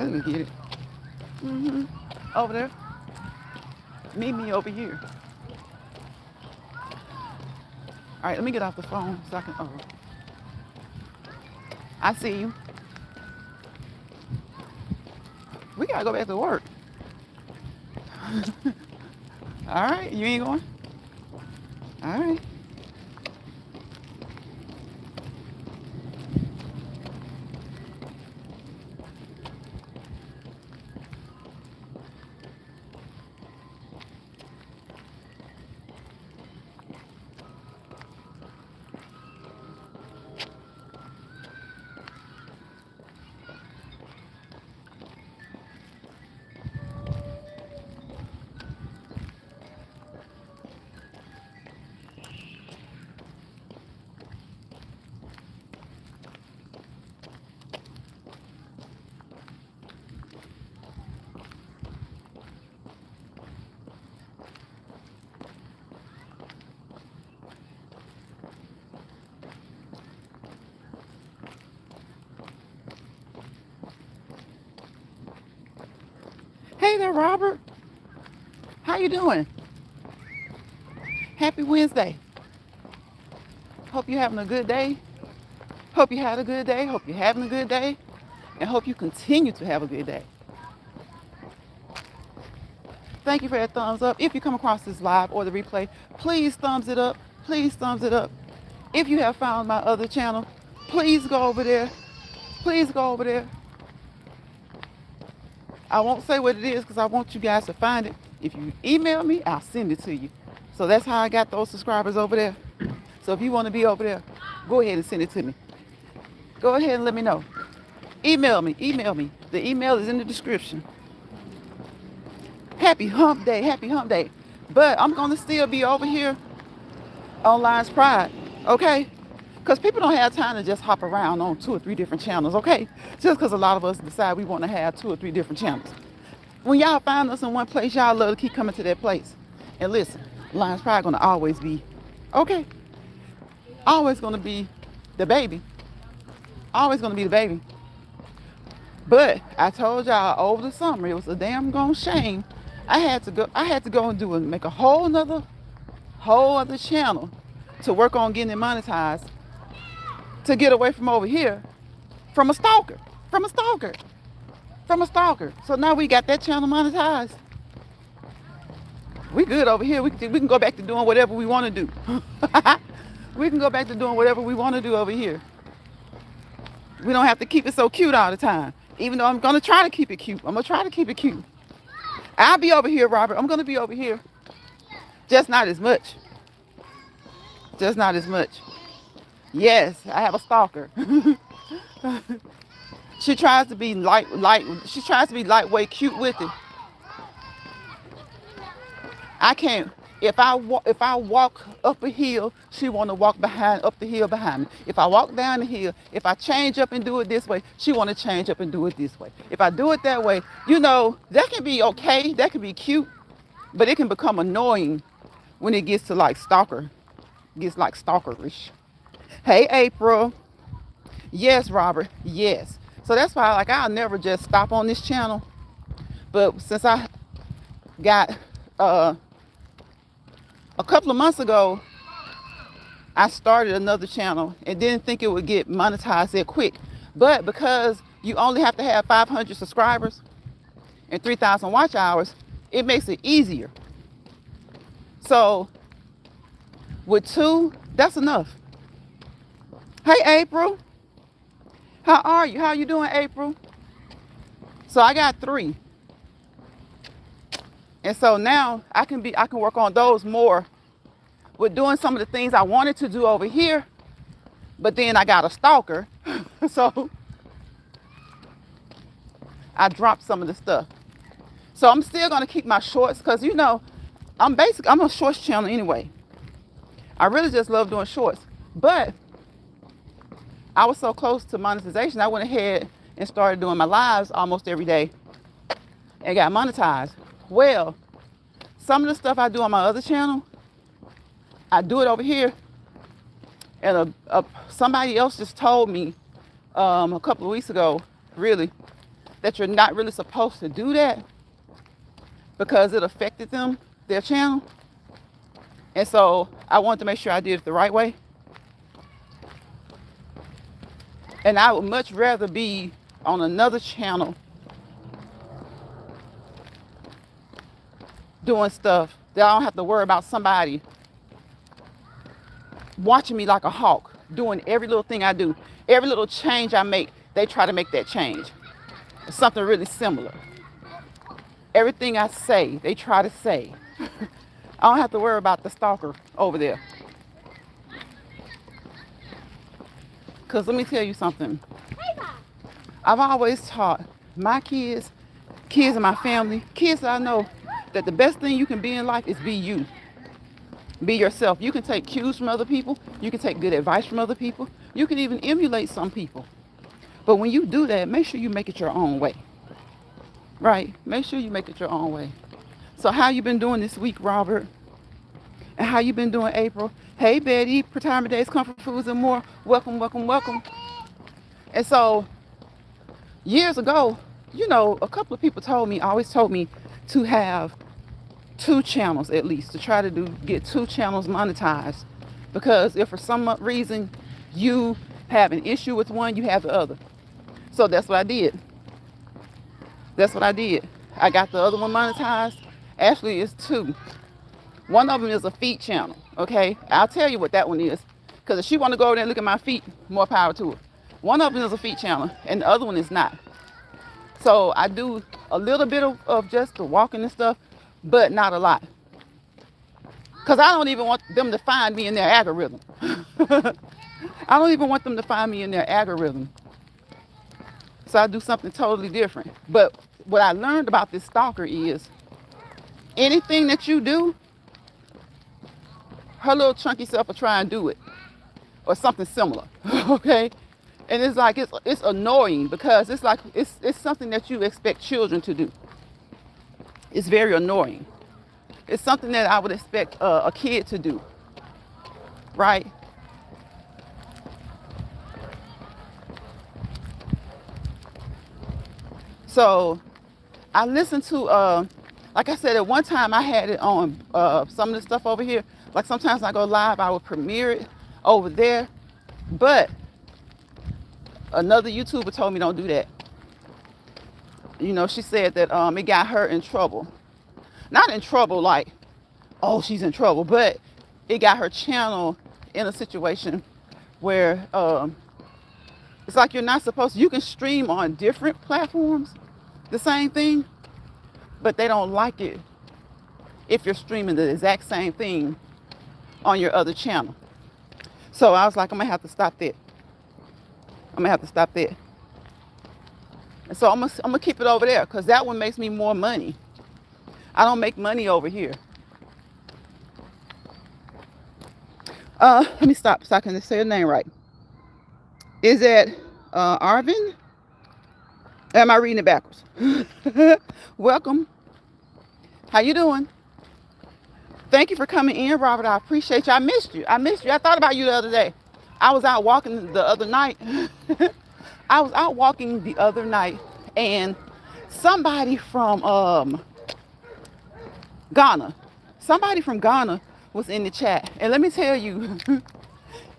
Let me get it. Mm-hmm. Over there. Meet me over here. All right, let me get off the phone so I can. Oh, I see you. We gotta go back to work. All right, you ain't going. All right. Hey there, Robert. How you doing? Happy Wednesday. Hope you're having a good day. Hope you had a good day. Hope you're having a good day. And hope you continue to have a good day. Thank you for that thumbs up. If you come across this live or the replay, please thumbs it up. Please thumbs it up. If you have found my other channel, please go over there. Please go over there. I won't say what it is because I want you guys to find it. If you email me, I'll send it to you. So that's how I got those subscribers over there. So if you want to be over there, go ahead and send it to me. Go ahead and let me know. Email me, email me. The email is in the description. Happy hump day, happy hump day. But I'm going to still be over here on Lions Pride, okay? Because people don't have time to just hop around on 2 or 3 different channels, okay? Just because a lot of us decide we want to have 2 or 3 different channels. When y'all find us in one place, y'all love to keep coming to that place. And listen, Lions Pride going to always be, okay? Always going to be the baby. Always going to be the baby. But I told y'all over the summer, it was a damn gone shame. I had to go and make a whole other channel to work on getting it monetized to get away from over here from a stalker. So now we got that channel monetized. We good over here. We can go back to doing whatever we want to do. We can go back to doing whatever we want to do over here. We don't have to keep it so cute all the time. Even though I'm going to try to keep it cute. I'm going to try to keep it cute. I'll be over here, Robert. I'm going to be over here. Just not as much. Just not as much. Yes, I have a stalker. She tries to be she tries to be lightweight cute with it. I can't. If I walk up a hill, she want to walk up the hill behind me. If I walk down the hill, if I change up and do it this way, she want to change up and do it this way. If I do it that way, that can be okay, that can be cute, but it can become annoying when it gets to stalkerish. Hey, April. Yes, Robert. Yes. So that's why, I'll never just stop on this channel. But since I got a couple of months ago, I started another channel and didn't think it would get monetized that quick. But because you only have to have 500 subscribers and 3,000 watch hours, it makes it easier. So with 2, that's enough. Hey, April. How are you? How you doing, April? So I got 3. And so now I can work on those more with doing some of the things I wanted to do over here, but then I got a stalker. So I dropped some of the stuff. So I'm still gonna keep my shorts because I'm a shorts channel anyway. I really just love doing shorts. But I was so close to monetization, I went ahead and started doing my lives almost every day and got monetized. Well, some of the stuff I do on my other channel, I do it over here. And somebody else just told me a couple of weeks ago, really, that you're not really supposed to do that because it affected them, their channel. And so I wanted to make sure I did it the right way. And I would much rather be on another channel doing stuff that I don't have to worry about somebody watching me like a hawk, doing every little thing I do. Every little change I make, they try to make that change. It's something really similar. Everything I say, they try to say. I don't have to worry about the stalker over there. Because let me tell you something. I've always taught my kids in my family, kids that I know, that the best thing you can be in life is be you. Be yourself. You can take cues from other people. You can take good advice from other people. You can even emulate some people. But when you do that, make sure you make it your own way. Right? Make sure you make it your own way. So how you been doing this week, Robert? And how you been doing, April? Hey, Betty, Retirement Days, Comfort Foods, and more. Welcome, welcome, welcome. And so years ago, you know, a couple of people always told me to have 2 channels at least, to try to get 2 channels monetized. Because if for some reason you have an issue with one, you have the other. So that's what I did. I got the other one monetized. Actually, it's 2. One of them is a feet channel, okay? I'll tell you what that one is. Because if she want to go over there and look at my feet, more power to her. One of them is a feet channel, and the other one is not. So I do a little bit of just the walking and stuff, but not a lot. Because I don't even want them to find me in their algorithm. I don't even want them to find me in their algorithm. So I do something totally different. But what I learned about this stalker is anything that you do, her little chunky self will try and do it. Or something similar. Okay? And it's like, it's annoying because it's like, it's something that you expect children to do. It's very annoying. It's something that I would expect a kid to do. Right? So I listened to, like I said, at one time I had it on some of the stuff over here. Like sometimes when I go live, I would premiere it over there. But another YouTuber told me don't do that. You know, she said that it got her in trouble. Not in trouble like, oh, she's in trouble, but it got her channel in a situation where it's like you're not supposed to. You can stream on different platforms, the same thing, but they don't like it if you're streaming the exact same thing on your other channel. So I was like, I'm gonna have to stop that. And so I'm gonna keep it over there because that one makes me more money. I don't make money over here. Let me stop so I can say your name right. Is it Arvin? Am I reading it backwards? Welcome. How you doing? Thank you for coming in, Robert. I appreciate you. I missed you. I thought about you the other day. I was out walking the other night. And somebody from Ghana was in the chat. And let me tell you,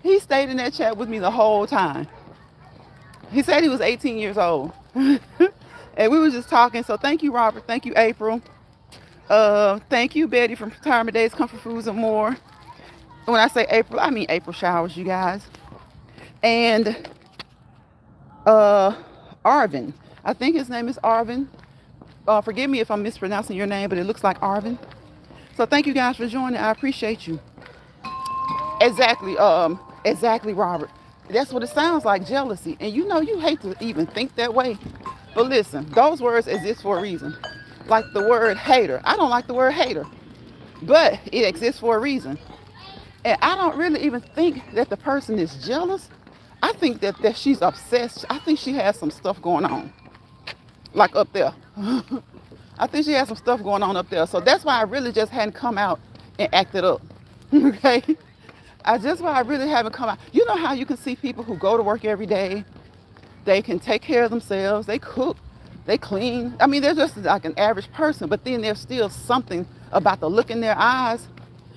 he stayed in that chat with me the whole time. He said he was 18 years old. And we were just talking. So thank you, Robert. Thank you, April. Thank you, Betty from Retirement Days, Comfort Foods, and more. When I say April, I mean April Showers, you guys. And Arvin. I think his name is Arvin. Forgive me if I'm mispronouncing your name, but it looks like Arvin. So thank you guys for joining. I appreciate you. Exactly, Robert. That's what it sounds like, jealousy. And you know you hate to even think that way. But listen, those words exist for a reason. Like the word hater. I don't like the word hater. But it exists for a reason. And I don't really even think that the person is jealous. I think that she's obsessed. I think she has some stuff going on. Like up there. I think she has some stuff going on up there. So that's why I really just hadn't come out and acted up. Okay? That's why I really haven't come out. You know how you can see people who go to work every day. They can take care of themselves. They cook. They clean. I mean, they're just like an average person, but then there's still something about the look in their eyes.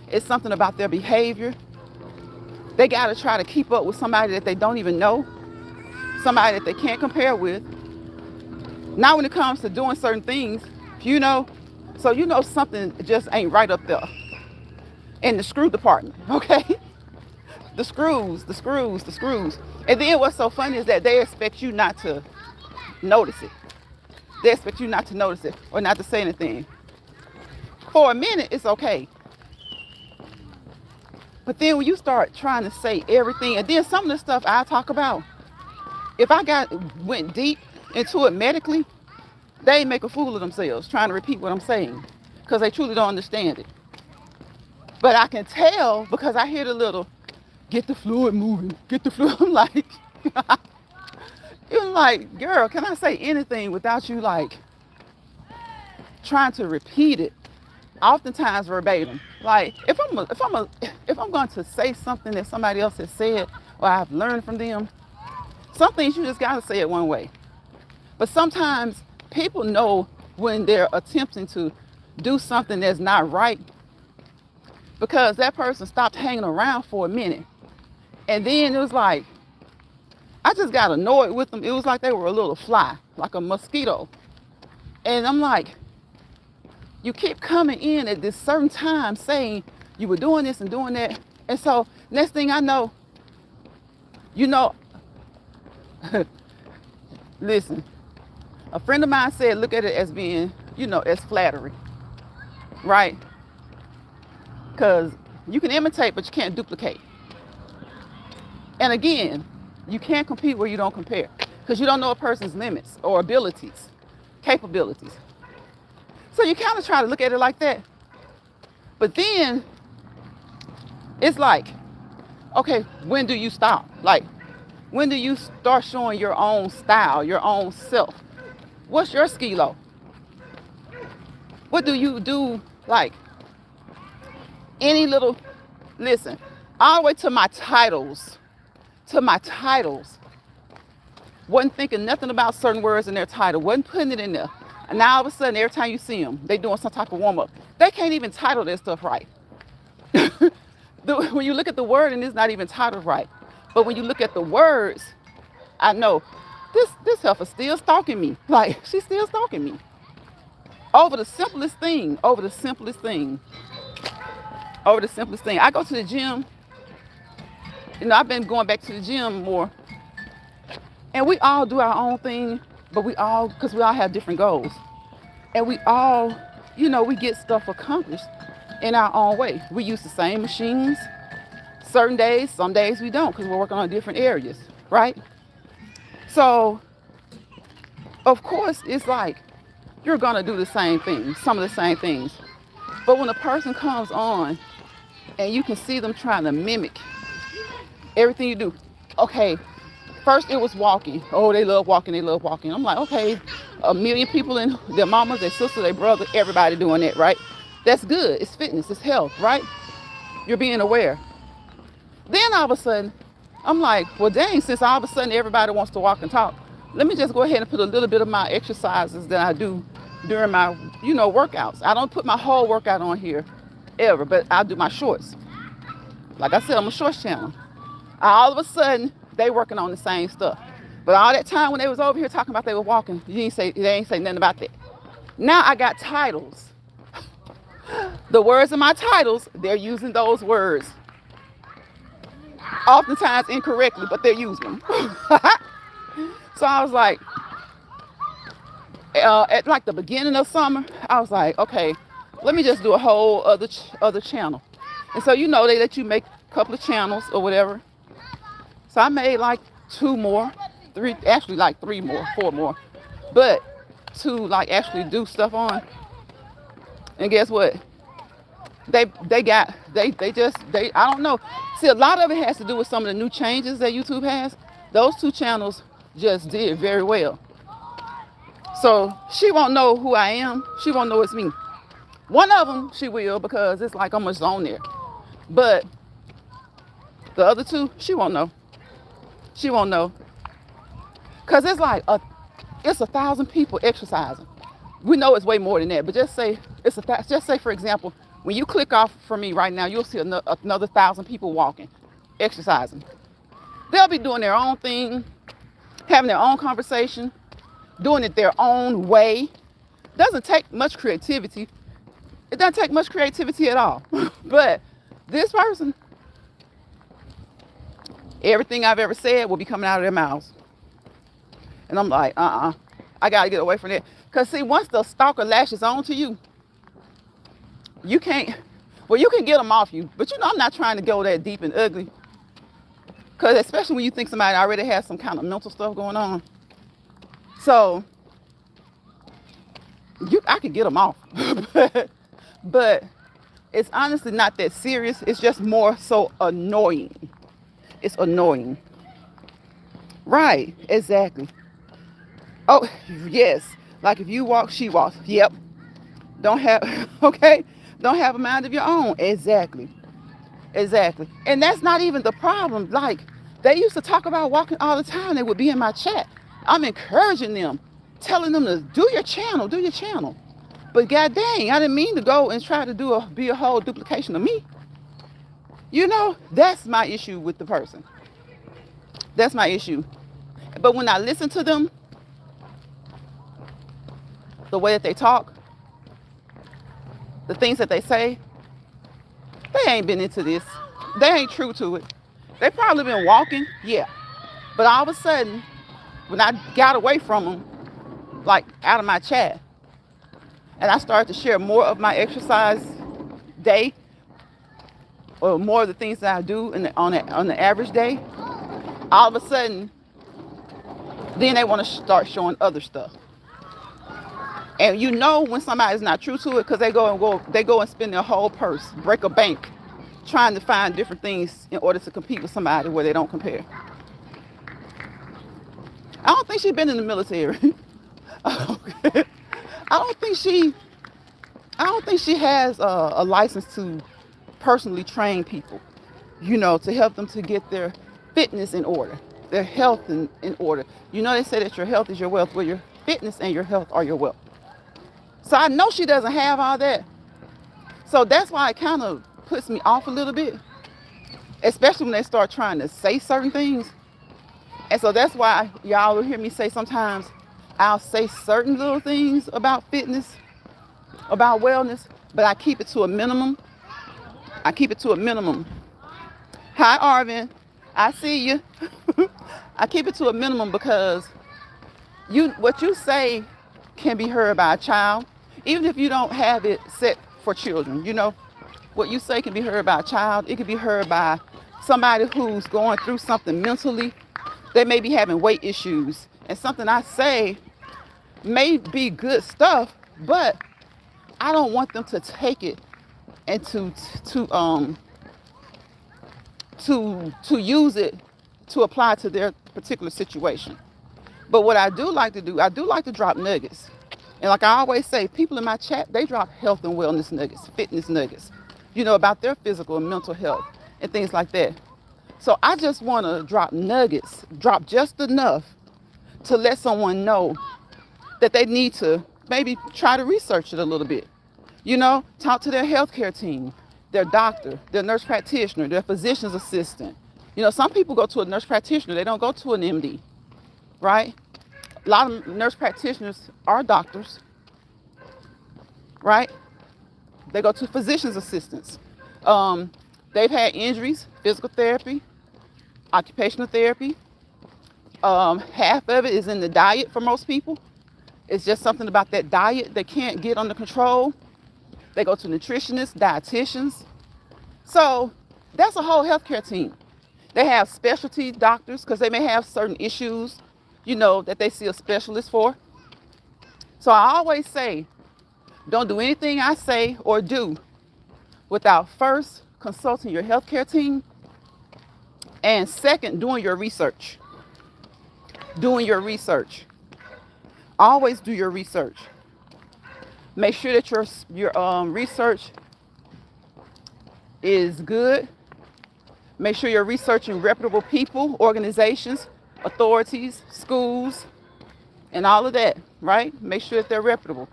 It's something about their behavior. They got to try to keep up with somebody that they don't even know, somebody that they can't compare with. Now, when it comes to doing certain things, you know, so you know something just ain't right up there in the screw department, okay? The screws, the screws, the screws. And then what's so funny is that they expect you not to notice it. They expect you not to notice it or not to say anything. For a minute, it's okay. But then when you start trying to say everything, and then some of the stuff I talk about, if I went deep into it medically, they make a fool of themselves trying to repeat what I'm saying because they truly don't understand it. But I can tell because I hear the little, get the fluid moving, get the fluid. I'm like, you're like, girl, can I say anything without you like trying to repeat it? Oftentimes verbatim. Like if I'm going to say something that somebody else has said or I've learned from them, some things you just gotta say it one way. But sometimes people know when they're attempting to do something that's not right because that person stopped hanging around for a minute. And then it was like, I just got annoyed with them. It was like they were a little fly, like a mosquito. And I'm like, you keep coming in at this certain time saying you were doing this and doing that. And so next thing I know, you know, listen, a friend of mine said, look at it as being, you know, as flattery, right? Because you can imitate, but you can't duplicate. And again, you can't compete where you don't compare because you don't know a person's limits or abilities, capabilities. So you kind of try to look at it like that. But then it's like, okay, when do you stop? Like, when do you start showing your own style, your own self? What's your skilo? What do you do? Like, any little, listen, all the way to my titles. Wasn't thinking nothing about certain words in their title. Wasn't putting it in there. And now all of a sudden, every time you see them, they doing some type of warm-up. They can't even title their stuff right. When you look at the word and it's not even titled right. But when you look at the words, I know this heifer still stalking me. Like, she's still stalking me. Over the simplest thing. I go to the gym. You know, I've been going back to the gym more. And we all do our own thing, but because we all have different goals. And we all, you know, we get stuff accomplished in our own way. We use the same machines. Certain days, some days we don't because we're working on different areas, right? So, of course, it's like you're going to do the same things, some of the same things. But when a person comes on and you can see them trying to mimic everything you do, okay, first it was walking. Oh, they love walking. I'm like, okay, a million people and their mamas, their sisters, their brother, everybody doing that, right? That's good. It's fitness, it's health, right? You're being aware. Then all of a sudden, I'm like, well, dang, since all of a sudden everybody wants to walk and talk, let me just go ahead and put a little bit of my exercises that I do during my, you know, workouts. I don't put my whole workout on here ever, but I'll do my shorts. Like I said, I'm a shorts channel. All of a sudden, they working on the same stuff. But all that time when they was over here talking about they were walking, they ain't say nothing about that. Now I got titles. The words in my titles, they're using those words. Oftentimes incorrectly, but they're using them. So I was like, at like the beginning of summer, I was like, okay, let me just do a whole other channel. And so, you know, they let you make a couple of channels or whatever. So I made like 2 more, 3, actually like 3 more, 4 more, but to like actually do stuff on. And guess what? I don't know. See, a lot of it has to do with some of the new changes that YouTube has. Those 2 channels just did very well. So she won't know who I am. She won't know it's me. One of them she will because it's like almost on there. But the other 2, she won't know. She won't know. Because it's like, it's 1,000 people exercising. We know it's way more than that, but just say just say, for example, when you click off from me right now, you'll see another 1,000 people walking, exercising. They'll be doing their own thing, having their own conversation, doing it their own way. Doesn't take much creativity. It doesn't take much creativity at all. But this person, everything I've ever said will be coming out of their mouths. And I'm like, I got to get away from that. Because, see, once the stalker lashes on to you, you can't, well, you can get them off you. But, I'm not trying to go that deep and ugly. Because especially when you think somebody already has some kind of mental stuff going on. So, I could get them off. but it's honestly not that serious. It's just more so annoying. It's annoying. Right, exactly. Oh, yes. Like if you walk, she walks. Yep. Don't have a mind of your own. Exactly. And that's not even the problem. Like, they used to talk about walking all the time. They would be in my chat. I'm encouraging them, telling them to do your channel. But god dang, I didn't mean to go and try to be a whole duplication of me. That's my issue with the person. That's my issue. But when I listen to them, the way that they talk, the things that they say, they ain't been into this. They ain't true to it. They probably been walking, yeah. But all of a sudden, when I got away from them, like out of my chat, and I started to share more of my exercise day, or more of the things that I do on the average day, all of a sudden, then they want to start showing other stuff. And when somebody's not true to it, because they go and spend their whole purse, break a bank, trying to find different things in order to compete with somebody where they don't compare. I don't think she's been in the military. I don't think she has a license to personally train people, to help them to get their fitness in order, their health in order. They say that your health is your wealth. Well, your fitness and your health are your wealth. So I know she doesn't have all that. So that's why it kind of puts me off a little bit, especially when they start trying to say certain things. And so that's why y'all will hear me say sometimes I'll say certain little things about fitness, about wellness, but I keep it to a minimum. Hi, Arvin. I see you. I keep it to a minimum because what you say can be heard by a child, even if you don't have it set for children. What you say can be heard by a child. It can be heard by somebody who's going through something mentally. They may be having weight issues, and something I say may be good stuff, but I don't want them to take it and to use it to apply to their particular situation. But what I do like to do, I do like to drop nuggets. And like I always say, people in my chat, they drop health and wellness nuggets, fitness nuggets, about their physical and mental health and things like that. So I just want to drop nuggets, drop just enough to let someone know that they need to maybe try to research it a little bit. Talk to their healthcare team, their doctor, their nurse practitioner, their physician's assistant. Some people go to a nurse practitioner, they don't go to an MD, right? A lot of nurse practitioners are doctors, right? They go to physician's assistants. They've had injuries, physical therapy, occupational therapy. Half of it is in the diet for most people. It's just something about that diet they can't get under control. They go to nutritionists, dietitians. So that's a whole healthcare team. They have specialty doctors because they may have certain issues, that they see a specialist for. So I always say, don't do anything I say or do without first consulting your healthcare team, and second, doing your research. Always do your research. Make sure that your research is good. Make sure you're researching reputable people, organizations, authorities, schools, and all of that, right? Make sure that they're reputable.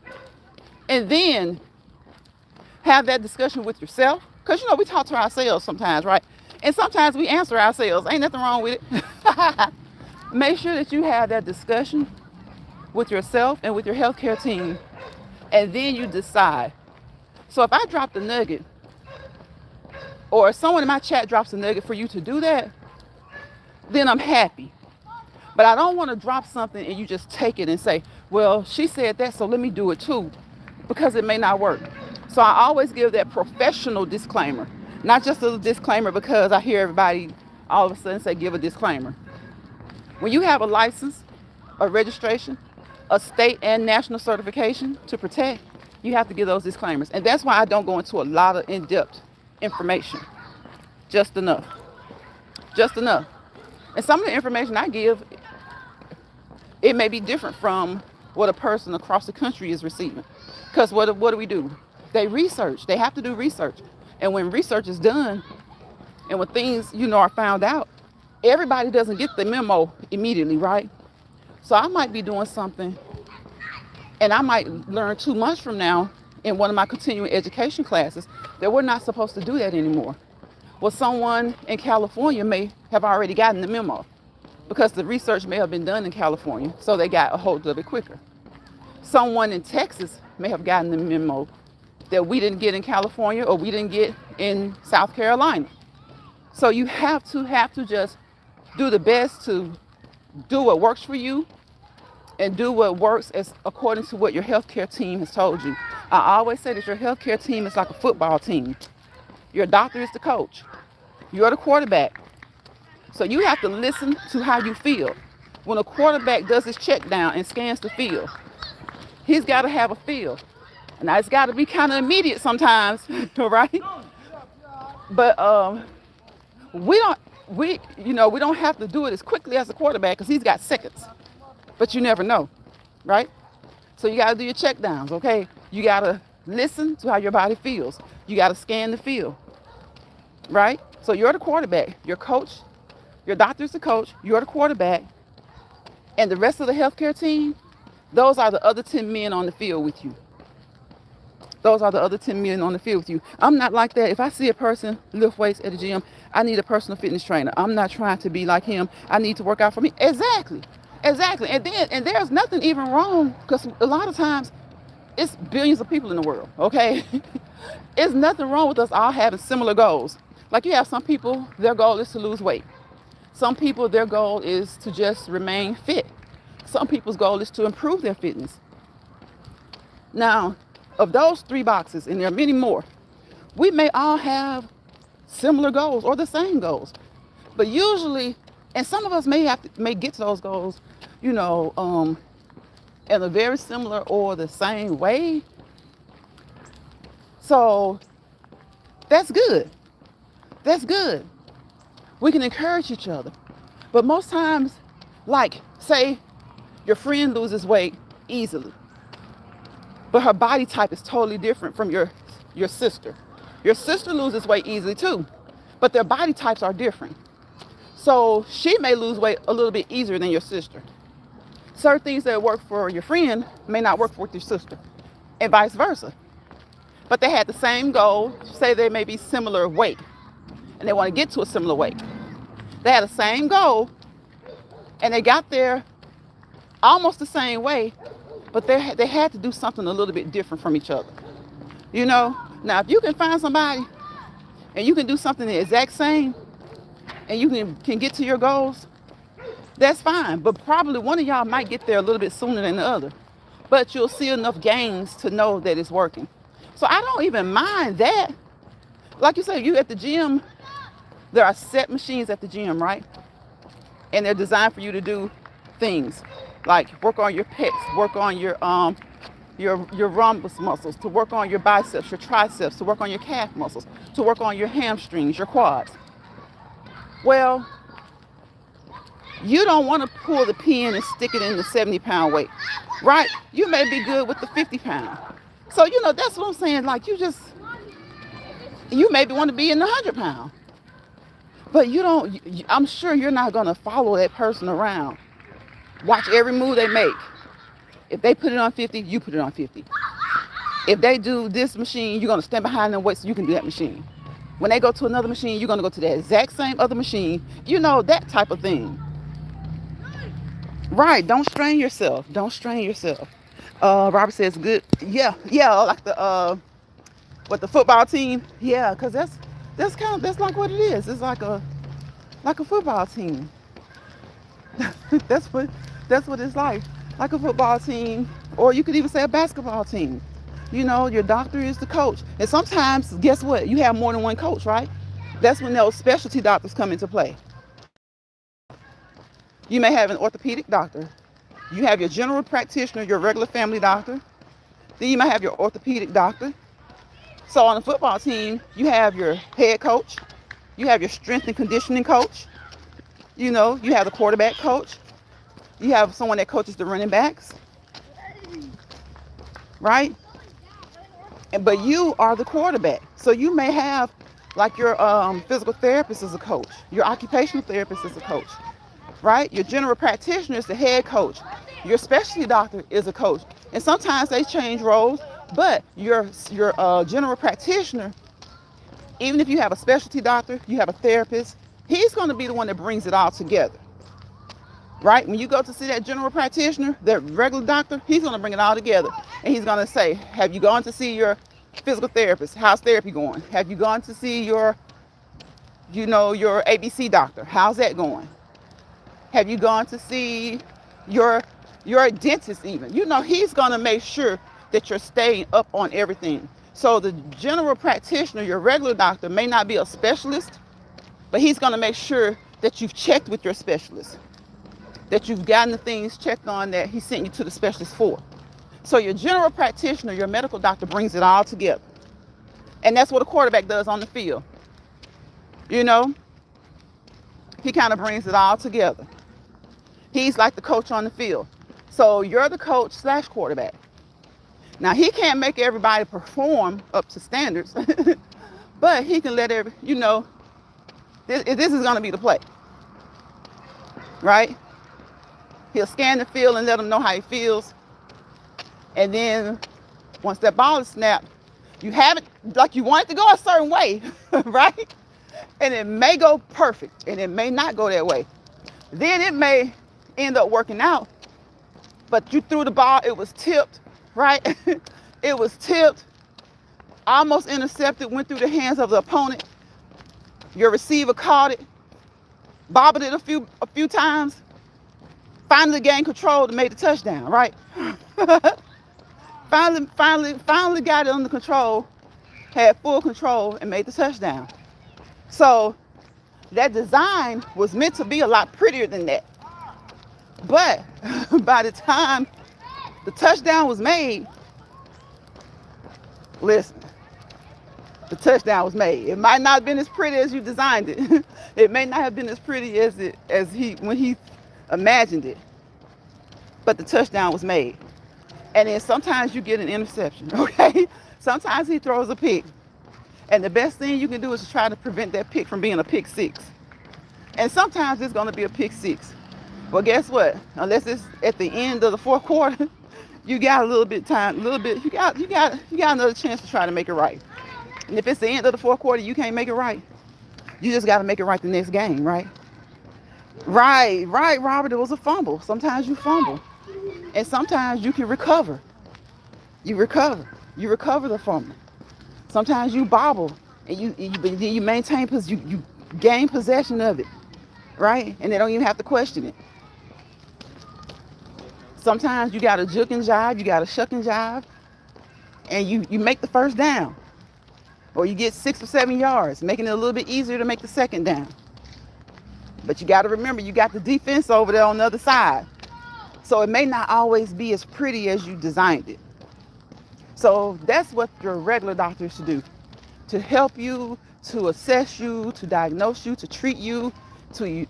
And then have that discussion with yourself. Because, we talk to ourselves sometimes, right? And sometimes we answer ourselves. Ain't nothing wrong with it. Make sure that you have that discussion with yourself and with your healthcare team. And then you decide. So if I drop the nugget, or if someone in my chat drops a nugget for you to do that, then I'm happy. But I don't want to drop something and you just take it and say, well, she said that, so let me do it too, because it may not work. So I always give that professional disclaimer, not just a disclaimer because I hear everybody all of a sudden say give a disclaimer. When you have a license, a registration, a state and national certification to protect, you have to give those disclaimers. And that's why I don't go into a lot of in-depth information. Just enough. Just enough. And some of the information I give, it may be different from what a person across the country is receiving. Because what do we do? They research. They have to do research. And when research is done, and when things, are found out, everybody doesn't get the memo immediately, right? So I might be doing something, and I might learn too much from now in one of my continuing education classes that we're not supposed to do that anymore. Well, someone in California may have already gotten the memo because the research may have been done in California, so they got a hold of it quicker. Someone in Texas may have gotten the memo that we didn't get in California or we didn't get in South Carolina. So you have to just do the best to do what works for you and do what works as according to what your healthcare team has told you. I always say that your healthcare team is like a football team. Your doctor is the coach. You're the quarterback. So you have to listen to how you feel. When a quarterback does his check down and scans the field, he's got to have a feel. Now it's got to be kind of immediate sometimes, right? But we don't have to do it as quickly as a quarterback because he's got seconds. But you never know, right? So you got to do your check downs, okay? You got to listen to how your body feels. You got to scan the field, right? So you're the quarterback. Your coach, your doctor's the coach. You're the quarterback. And the rest of the healthcare team, those are the other 10 men on the field with you. Those are the other 10 men on the field with you. I'm not like that. If I see a person lift weights at the gym, I need a personal fitness trainer. I'm not trying to be like him. I need to work out for me. Exactly. And there's nothing even wrong because a lot of times it's billions of people in the world, okay? It's nothing wrong with us all having similar goals. Like you have some people, their goal is to lose weight. Some people, their goal is to just remain fit. Some people's goal is to improve their fitness. Now, of those 3 boxes, and there are many more, we may all have similar goals or the same goals. But usually, and some of us may get to those goals, in a very similar or the same way. So that's good. That's good. We can encourage each other. But most times, like, say your friend loses weight easily, but her body type is totally different from your sister. Your sister loses weight easily too, but their body types are different. So she may lose weight a little bit easier than your sister. Certain things that work for your friend may not work for your sister, and vice versa. But they had the same goal. Say they may be similar weight, and they want to get to a similar weight. They had the same goal, and they got there almost the same way, but they had to do something a little bit different from each other. Now if you can find somebody and you can do something the exact same and you can get to your goals, that's fine. But probably one of y'all might get there a little bit sooner than the other. But you'll see enough gains to know that it's working. So I don't even mind that. Like you said, you at the gym, there are set machines at the gym, right? And they're designed for you to do things like work on your pecs, work on your rhombus muscles, to work on your biceps, your triceps, to work on your calf muscles, to work on your hamstrings, your quads. Well, you don't want to pull the pin and stick it in the 70-pound weight, right? You may be good with the 50-pound. So, that's what I'm saying. Like, you maybe want to be in the 100-pound. But I'm sure you're not going to follow that person around. Watch every move they make. If they put it on 50, you put it on 50. If they do this machine, you're going to stand behind them so you can do that machine. When they go to another machine, you're going to go to that exact same other machine. You know, that type of thing. Right. Don't strain yourself. Don't strain yourself. Robert says good. Yeah. Like the football team. Yeah, because that's like what it is. It's like a football team. that's what it's like a football team, or you could even say a basketball team. You know, your doctor is the coach, and sometimes, guess what? You have more than one coach, right? That's when those specialty doctors come into play. You may have an orthopedic doctor. You have your general practitioner, your regular family doctor. Then you might have your orthopedic doctor. So on a football team, you have your head coach. You have your strength and conditioning coach. You know, you have the quarterback coach. You have someone that coaches the running backs. Right? But you are the quarterback. So you may have like your physical therapist is a coach. Your occupational therapist is a coach. Right? Your general practitioner is the head coach. Your specialty doctor is a coach. And sometimes they change roles, but your general practitioner, even if you have a specialty doctor, you have a therapist, he's going to be the one that brings it all together. Right? When you go to see that general practitioner, that regular doctor, he's going to bring it all together. And he's going to say, have you gone to see your physical therapist? How's therapy going? Have you gone to see your ABC doctor? How's that going? Have you gone to see your dentist even? You know, he's going to make sure that you're staying up on everything. So the general practitioner, your regular doctor, may not be a specialist, but he's going to make sure that you've checked with your specialist, that you've gotten the things checked on that he sent you to the specialist for. So your general practitioner, your medical doctor, brings it all together. And that's what a quarterback does on the field. You know, he kind of brings it all together. He's like the coach on the field. So you're the coach / quarterback. Now, he can't make everybody perform up to standards, but he can let this is going to be the play. Right? He'll scan the field and let them know how he feels. And then once that ball is snapped, you have it like you want it to go a certain way, right? And it may go perfect, and it may not go that way. Then it may end up working out, but you threw the ball, it was tipped, right? It was tipped, almost intercepted, went through the hands of the opponent. Your receiver caught it, bobbled it a few times, finally gained control and made the touchdown, right? finally got it under control, had full control and made the touchdown. So that design was meant to be a lot prettier than that. But by the time the touchdown was made, listen, the touchdown was made. It might not have been as pretty as you designed it. It may not have been as pretty when he imagined it. But the touchdown was made. And then sometimes you get an interception, okay? Sometimes he throws a pick. And the best thing you can do is to try to prevent that pick from being a pick six. And sometimes it's going to be a pick six. Well, guess what? Unless it's at the end of the fourth quarter, you got you got another chance to try to make it right. And if it's the end of the fourth quarter, you can't make it right. You just got to make it right the next game, right? Right, Robert. It was a fumble. Sometimes you fumble. And sometimes you can recover. You recover the fumble. Sometimes you bobble and you maintain, you gain possession of it, right? And they don't even have to question it. Sometimes you got to juke and jive, you got to shuck and jive, and you make the first down. Or you get 6 or 7 yards, making it a little bit easier to make the second down. But you got to remember, you got the defense over there on the other side. So it may not always be as pretty as you designed it. So that's what your regular doctor should do. To help you, to assess you, to diagnose you, to treat you, to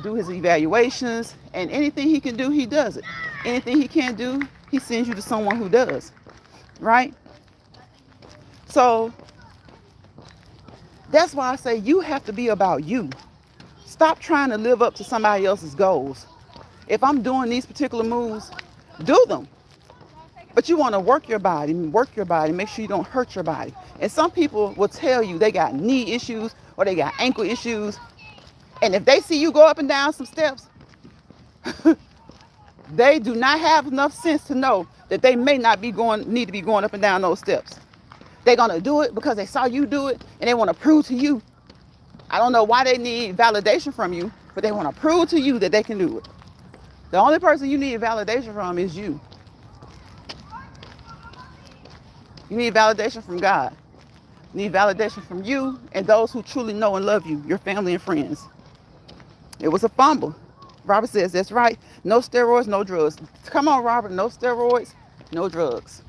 do his evaluations. And anything he can do, he does it. Anything he can't do, he sends you to someone who does. Right? So that's why I say you have to be about you. Stop trying to live up to somebody else's goals. If I'm doing these particular moves, do them. But you want to work your body, make sure you don't hurt your body. And some people will tell you they got knee issues or they got ankle issues. And if they see you go up and down some steps, they do not have enough sense to know that they may not need to be going up and down those steps. They're going to do it because they saw you do it and they want to prove to you. I don't know why they need validation from you, but they want to prove to you that they can do it. The only person you need validation from is you. You need validation from God. You need validation from you and those who truly know and love you, your family and friends. It was a fumble. Robert says, that's right. No steroids, no drugs. Come on, Robert. No steroids, no drugs.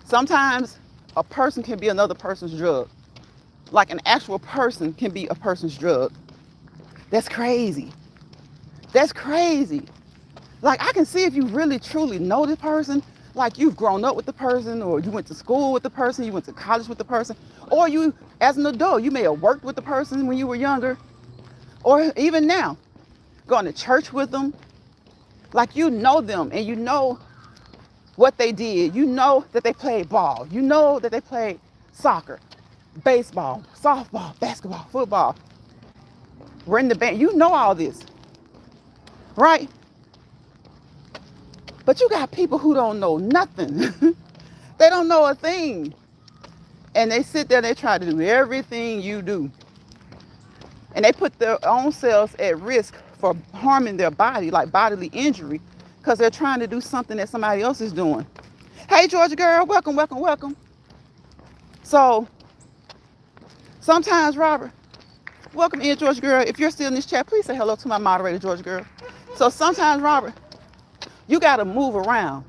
Sometimes a person can be another person's drug. Like an actual person can be a person's drug. That's crazy. That's crazy. Like, I can see if you really truly know this person, like you've grown up with the person, or you went to school with the person, you went to college with the person, or you, as an adult, you may have worked with the person when you were younger, or even now, going to church with them. Like, you know them and you know what they did. You know that they played ball. You know that they played soccer, baseball, softball, basketball, football. We're in the band. You know all this, right? But you got people who don't know nothing. They don't know a thing. And they sit there and they try to do everything you do. And they put their own selves at risk for harming their body, like bodily injury, because they're trying to do something that somebody else is doing. Hey, Georgia girl, welcome, welcome, welcome. So sometimes, Robert, welcome in, Georgia girl. If you're still in this chat, please say hello to my moderator, Georgia girl. So sometimes, Robert, you got to move around.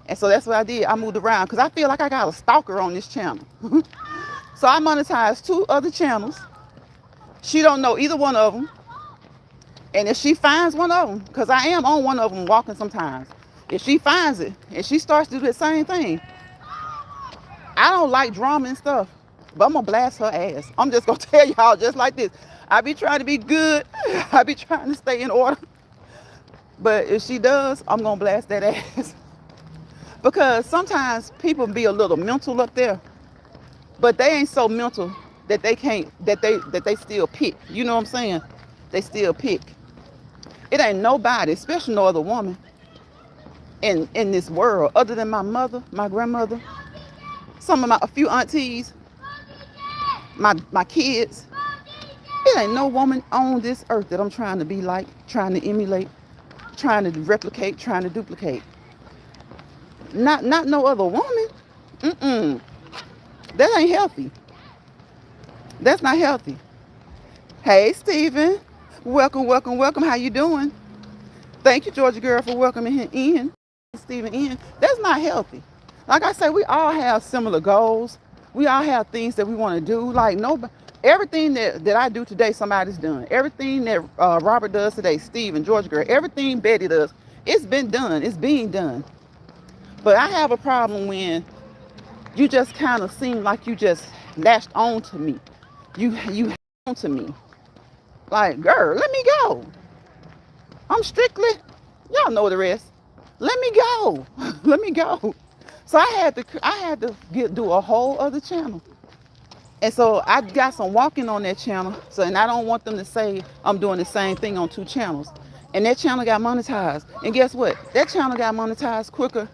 And so that's what I did. I moved around because I feel like I got a stalker on this channel. So I monetized 2 other channels. She don't know either one of them. And if she finds one of them, because I am on one of them walking sometimes, if she finds it and she starts to do the same thing, I don't like drama and stuff, but I'm going to blast her ass. I'm just going to tell y'all just like this. I be trying to be good. I be trying to stay in order. But if she does, I'm going to blast that ass. Because sometimes people be a little mental up there, but they ain't so mental that they can't, that they still pick. You know what I'm saying? They still pick. It ain't nobody, especially no other woman in this world other than my mother, my grandmother, a few aunties, my kids. It ain't no woman on this earth that I'm trying to be like, trying to emulate, trying to replicate, trying to duplicate. Not no other woman. That ain't healthy. That's not healthy. Hey, Stephen. Welcome, welcome, welcome. How you doing? Thank you, Georgia girl, for welcoming him in. Stephen in. That's not healthy. Like I said, we all have similar goals. We all have things that we want to do. Like nobody, everything that I do today, somebody's done. Everything that Robert does today, Stephen, Georgia girl, everything Betty does, it's been done. It's being done. But I have a problem when you just kind of seem like you just latched on to me. You on to me. Like, girl, let me go. I'm strictly, y'all know the rest. Let me go. Let me go. So I had to do a whole other channel. And so I got some walking on that channel. So, and I don't want them to say I'm doing the same thing on 2 channels. And that channel got monetized. And guess what? That channel got monetized quicker.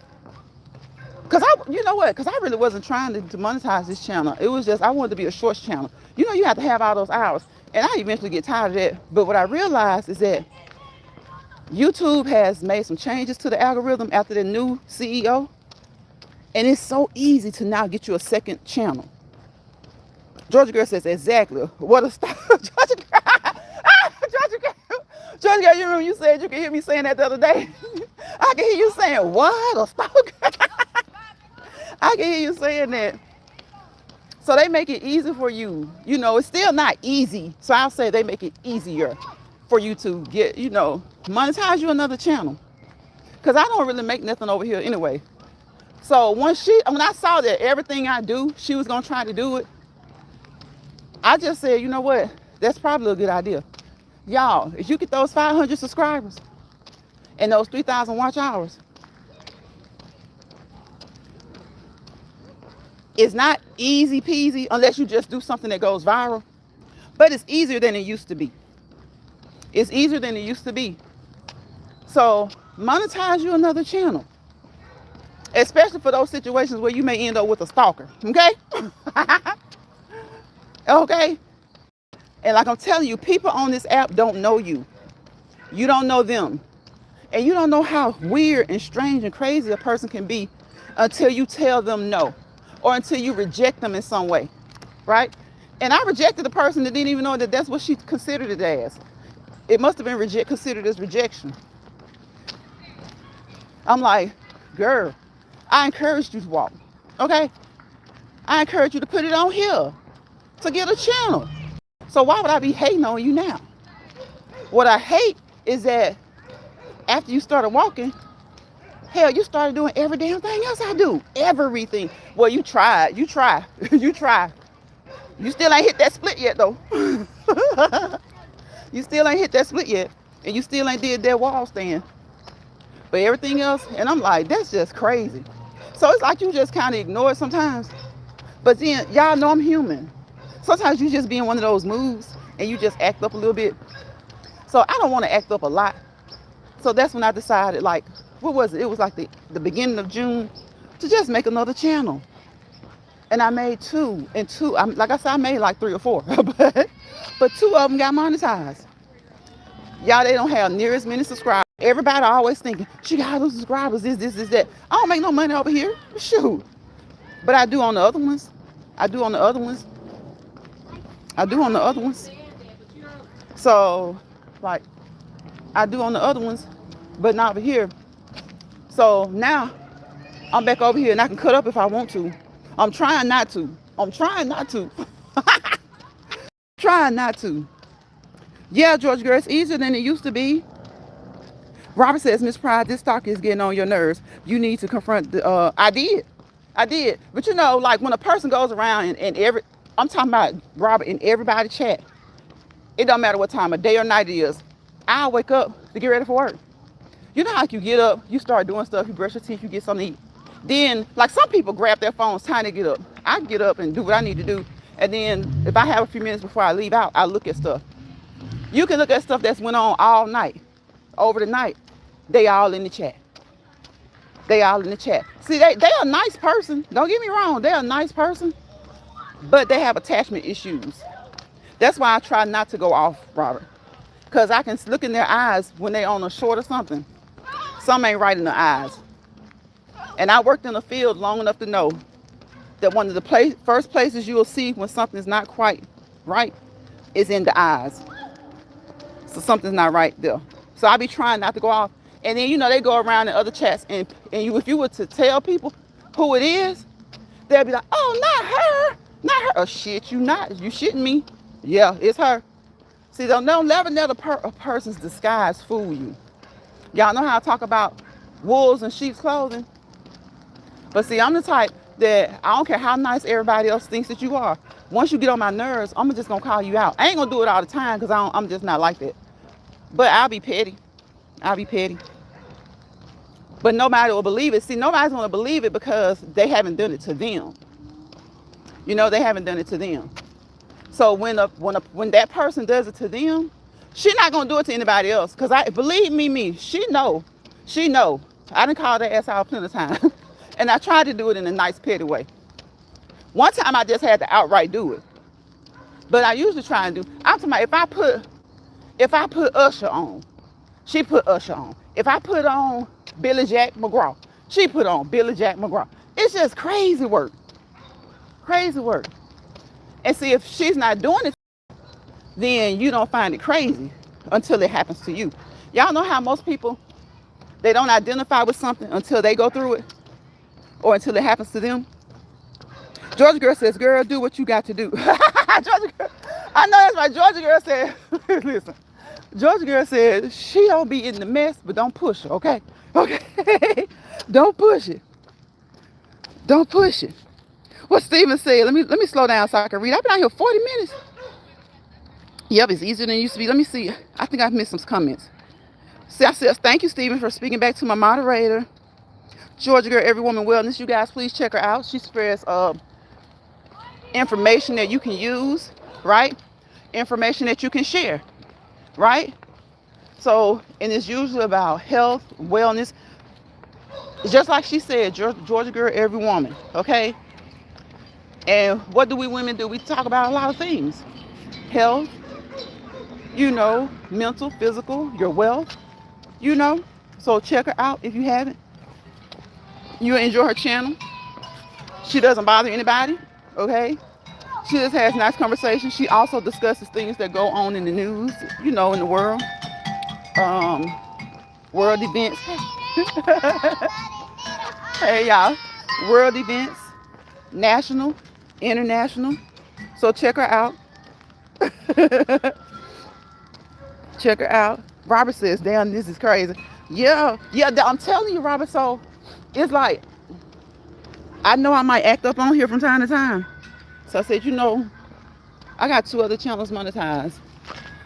You know what? Because I really wasn't trying to monetize this channel. It was just, I wanted to be a shorts channel. You know, you have to have all those hours. And I eventually get tired of that. But what I realized is that YouTube has made some changes to the algorithm after the new CEO. And it's so easy to now get you a second channel. Georgia girl says, exactly. What a stop. Georgia girl. Georgia girl. Georgia girl, you remember you said you could hear me saying that the other day? I can hear you saying, what a stop. I can hear you saying that. So they make it easy for you. You know, it's still not easy. So I'll say they make it easier for you to get, you know, monetize you another channel. Because I don't really make nothing over here anyway. So when I saw that everything I do, she was going to try to do it, I just said, you know what? That's probably a good idea. Y'all, if you get those 500 subscribers and those 3,000 watch hours, It's not easy peasy unless you just do something that goes viral, but it's easier than it used to be. It's easier than it used to be. So monetize you another channel, especially for those situations where you may end up with a stalker. Okay? Okay? And like I'm telling you, people on this app don't know you. You don't know them. And you don't know how weird and strange and crazy a person can be until you tell them no, or until you reject them in some way, right? And I rejected the person that didn't even know that that's what she considered it as. It must have been considered as rejection. I'm like, girl, I encouraged you to walk, okay? I encouraged you to put it on here to get a channel. So why would I be hating on you now? What I hate is that after you started walking, hell, you started doing every damn thing else I do. Everything. Well, you tried. You try. You try. You still ain't hit that split yet, though. You still ain't hit that split yet. And you still ain't did that wall stand. But everything else, and I'm like, that's just crazy. So it's like you just kind of ignore it sometimes. But then, y'all know I'm human. Sometimes you just be in one of those moods and you just act up a little bit. So I don't want to act up a lot. So that's when I decided, like, what was it? It was like the beginning of June to just make another channel. And I made two. And two, like I said, I made like 3 or 4. but 2 of them got monetized. Y'all, they don't have near as many subscribers. Everybody always thinking, she got those subscribers, this, that. I don't make no money over here. Shoot. But I do on the other ones. I do on the other ones. So, like, I do on the other ones, but not over here. So now I'm back over here and I can cut up if I want to. I'm trying not to. Trying not to. Yeah, George girl, it's easier than it used to be. Robert says, Miss Pride, this talk is getting on your nerves. You need to confront the, I did. But you know, like when a person goes around and I'm talking about Robert in everybody's chat. It don't matter what time of day or night it is. I'll wake up to get ready for work. You know how you get up, you start doing stuff, you brush your teeth, you get something to eat. Then, like some people grab their phones, time to get up. I get up and do what I need to do. And then if I have a few minutes before I leave out, I look at stuff. You can look at stuff that's went on all night. Over the night, they all in the chat. See, they a nice person. Don't get me wrong, they're a nice person. But they have attachment issues. That's why I try not to go off, Robert. Because I can look in their eyes when they on a short or something. Something ain't right in the eyes. And I worked in the field long enough to know that one of the first places you will see when something's not quite right is in the eyes. So something's not right there. So I be trying not to go off. And then, you know, they go around in other chats and if you were to tell people who it is, they'll be like, oh, not her. Oh, shit, you shitting me. Yeah, it's her. See, they'll never let a person's disguise fool you. Y'all know how I talk about wolves in sheep's clothing? But see, I'm the type that I don't care how nice everybody else thinks that you are. Once you get on my nerves, I'm just going to call you out. I ain't going to do it all the time because I'm just not like that. But I'll be petty. But nobody will believe it. See, nobody's going to believe it because they haven't done it to them. You know, they haven't done it to them. So when that person does it to them, she's not gonna do it to anybody else. Cause believe me, she know. I done called that ass out plenty of times, and I tried to do it in a nice petty way. One time I just had to outright do it, but I usually try and do. I'm talking about if I put Usher on, she put Usher on. If I put on Billy Jack McGraw, she put on Billy Jack McGraw. It's just crazy work. And see, if she's not doing it, then you don't find it crazy until it happens to you. Y'all know how most people, they don't identify with something until they go through it or until it happens to them. Georgia girl says, girl, do what you got to do. Georgia girl, I know that's right. Georgia girl said, listen, Georgia girl said, she don't be in the mess, but don't push her, okay? Okay? Don't push it. What Steven said, let me slow down so I can read. I've been out here 40 minutes. Yep, it's easier than it used to be. Let me see. I think I've missed some comments. See, I said, thank you, Steven, for speaking back to my moderator. Georgia girl, Every Woman Wellness. You guys, please check her out. She spreads information that you can use, right? Information that you can share, right? So, and it's usually about health, wellness. Just like she said, Georgia girl, every woman, okay? And what do we women do? We talk about a lot of things. Health, mental, physical, your wealth, So check her out if you haven't. You enjoy her channel. She doesn't bother anybody, okay? She just has nice conversations. She also discusses things that go on in the news, in the world. World events. Hey, y'all. World events. National, international. So check her out. Check her out. Robert says, damn, this is crazy. Yeah, I'm telling you, Robert. So it's like, I know I might act up on here from time to time. So I said, I got 2 other channels monetized.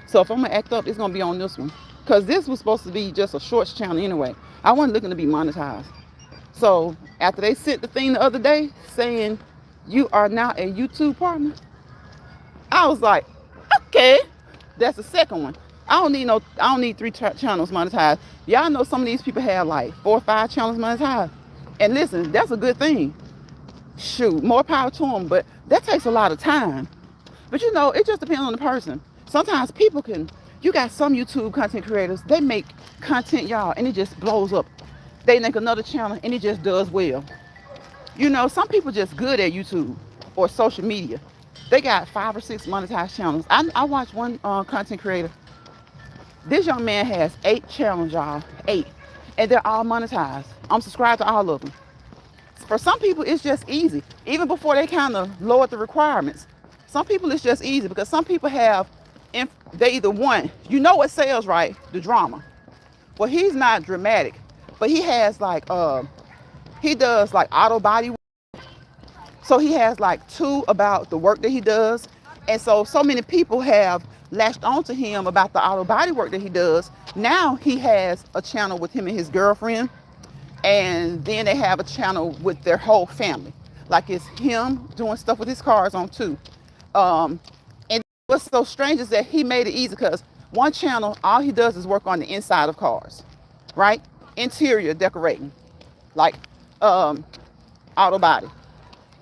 So if I'm going to act up, it's going to be on this one. Because this was supposed to be just a shorts channel anyway. I wasn't looking to be monetized. So after they sent the thing the other day saying, you are now a YouTube partner, I was like, okay, that's the second one. I don't need 3 channels monetized. Y'all know some of these people have like 4 or 5 channels monetized. And listen, that's a good thing. Shoot, more power to them, but that takes a lot of time. But it just depends on the person. Sometimes you got some YouTube content creators, they make content, y'all, and it just blows up. They make another channel and it just does well. Some people just good at YouTube or social media. They got 5 or 6 monetized channels. I watched one content creator. This young man has 8 channels, y'all, 8, and they're all monetized. I'm subscribed to all of them. For some people, it's just easy. Even before they kind of lowered the requirements, some people it's just easy because some people they either want, what sells, right? The drama. Well, he's not dramatic, but he has he does like auto body work. So he has like 2 about the work that he does. And so many people have latched onto him about the auto body work that he does. Now he has a channel with him and his girlfriend. And then they have a channel with their whole family. Like it's him doing stuff with his cars on too. And what's so strange is that he made it easy because one channel, all he does is work on the inside of cars, right? Interior decorating, like auto body.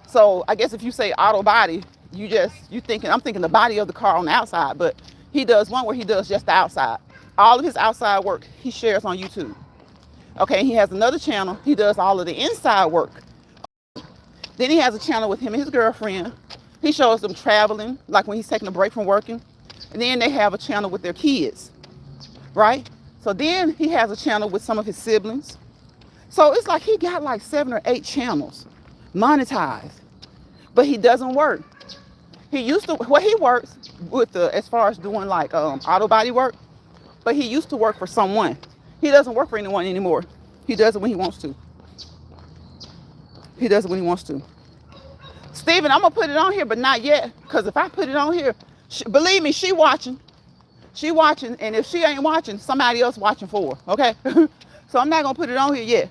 So I guess if you say auto body, I'm thinking the body of the car on the outside, but he does one where he does just the outside. All of his outside work he shares on YouTube. Okay, he has another channel. He does all of the inside work. Then he has a channel with him and his girlfriend. He shows them traveling, like when he's taking a break from working. And then they have a channel with their kids, right? So then he has a channel with some of his siblings. So it's like he got like 7 or 8 channels monetized, but he doesn't work. He works with as far as doing like auto body work, but he used to work for someone. He doesn't work for anyone anymore. He does it when he wants to. Steven, I'm going to put it on here, but not yet. Because if I put it on here, believe me, she watching. She watching. And if she ain't watching, somebody else watching for her. Okay? So I'm not going to put it on here yet.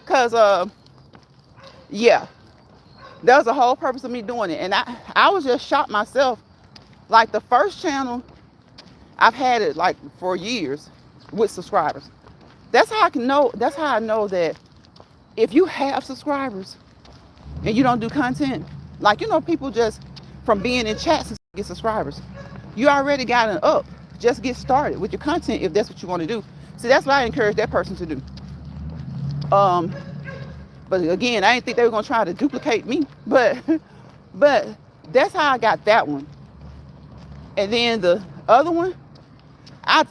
Because, yeah. That was the whole purpose of me doing it. And I was just shocked myself. Like the first channel, I've had it like for years with subscribers. That's how I know that if you have subscribers and you don't do content, like, people just from being in chats get subscribers. You already got an up. Just get started with your content if that's what you want to do. See, that's what I encourage that person to do. But again, I didn't think they were going to try to duplicate me. But that's how I got that one. And then the other one,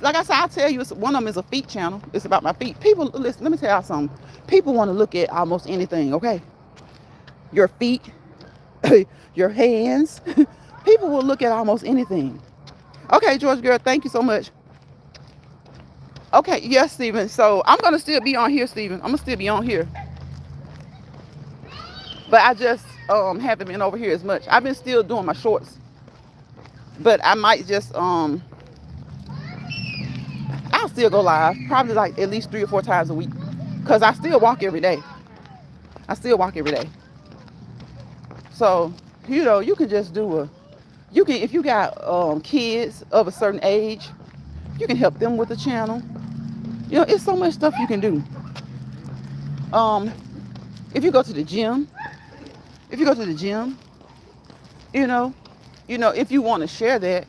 like I said, I'll tell you, one of them is a feet channel. It's about my feet. People, listen, let me tell y'all something. People want to look at almost anything, okay? Your feet, your hands. People will look at almost anything. Okay, George girl, thank you so much. Okay, yes, Steven. So I'm going to still be on here, Steven. I'm going to still be on here. But I just haven't been over here as much. I've been still doing my shorts. But I might just, I'll still go live. Probably like at least 3 or 4 times a week. Because I still walk every day. So, You can just do you can, if you got kids of a certain age, you can help them with the channel. It's so much stuff you can do. Um, if you go to the gym, if you go to the gym, you know, if you want to share that,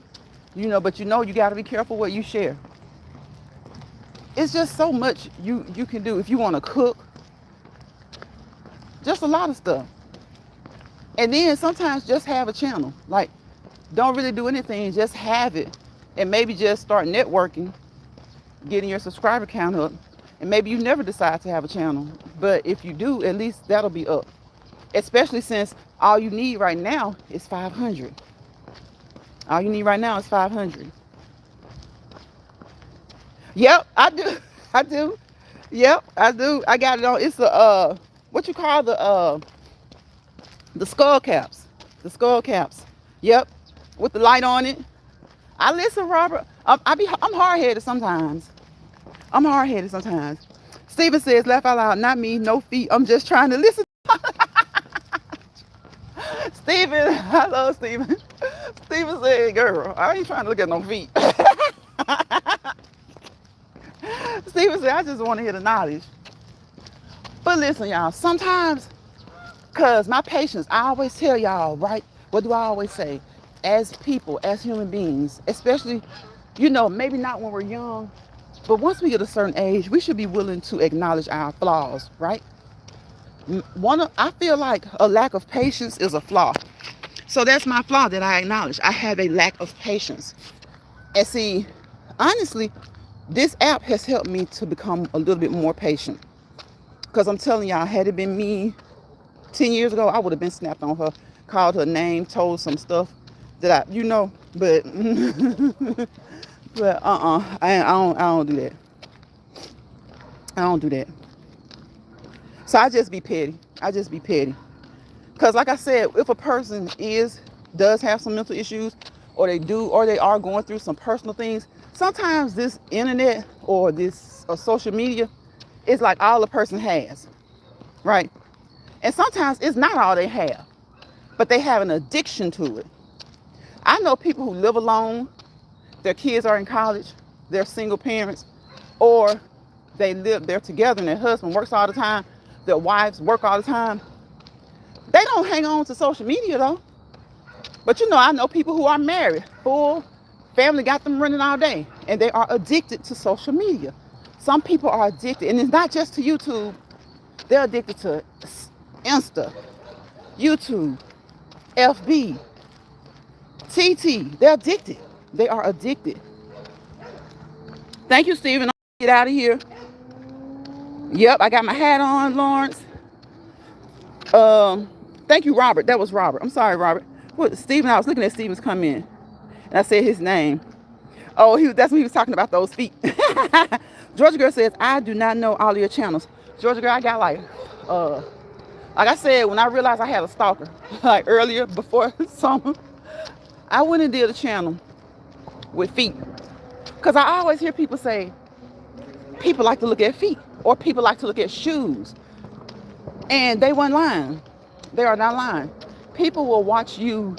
but you got to be careful what you share. It's just so much you can do. If you want to cook, just a lot of stuff. And then sometimes just have a channel. Like, don't really do anything, just have it. And maybe just start networking, getting your subscriber count up. And maybe you never decide to have a channel. But if you do, at least that'll be up. Especially since all you need right now is 500. All you need right now is 500. Yep, I do. I do. Yep, I do. I got it on. It's a what you call the skull caps. The skull caps. Yep, with the light on it. I listen, Robert. I'm hard-headed sometimes. I'm hard-headed sometimes. Steven says, laugh out loud, not me, no feet. I'm just trying to listen. Steven, I love Steven. Steven said, girl, I ain't trying to look at no feet. Steven said, I just want to hear the knowledge. But listen, y'all, sometimes, because my patience, I always tell y'all, right? What do I always say? As people, as human beings, especially, maybe not when we're young, but once we get a certain age, we should be willing to acknowledge our flaws, right? I feel like a lack of patience is a flaw. So that's my flaw that I acknowledge. I have a lack of patience. And see, honestly, this app has helped me to become a little bit more patient. Because I'm telling y'all, had it been me 10 years ago, I would have been snapped on her, called her name, told some stuff that but but I don't do that. I don't do that. So I just be petty. Because like I said, if a person does have some mental issues, or they are going through some personal things, sometimes this internet or this social media is like all a person has, right? And sometimes it's not all they have, but they have an addiction to it. I know people who live alone, their kids are in college, they're single parents, or they're together and their husband works all the time, their wives work all the time. They don't hang on to social media though. But I know people who are married, full family, got them running all day, and they are addicted to social media. Some people are addicted, and it's not just to YouTube. They're addicted to Insta, YouTube, FB, TT. They're addicted. They are addicted. Thank you, Steven. I'll get out of here. Yep, I got my hat on, Lawrence. Thank you, Robert. That was Robert. I'm sorry, Robert. What, Steven? I was looking at Steven's come in, and I said his name. Oh, that's when he was talking about those feet. Georgia Girl says, I do not know all of your channels. Georgia Girl, I got like I said, when I realized I had a stalker, like earlier, before summer, I went and did a channel with feet. Because I always hear people say, people like to look at feet, or people like to look at shoes. And they weren't lying. They are not lying. People will watch you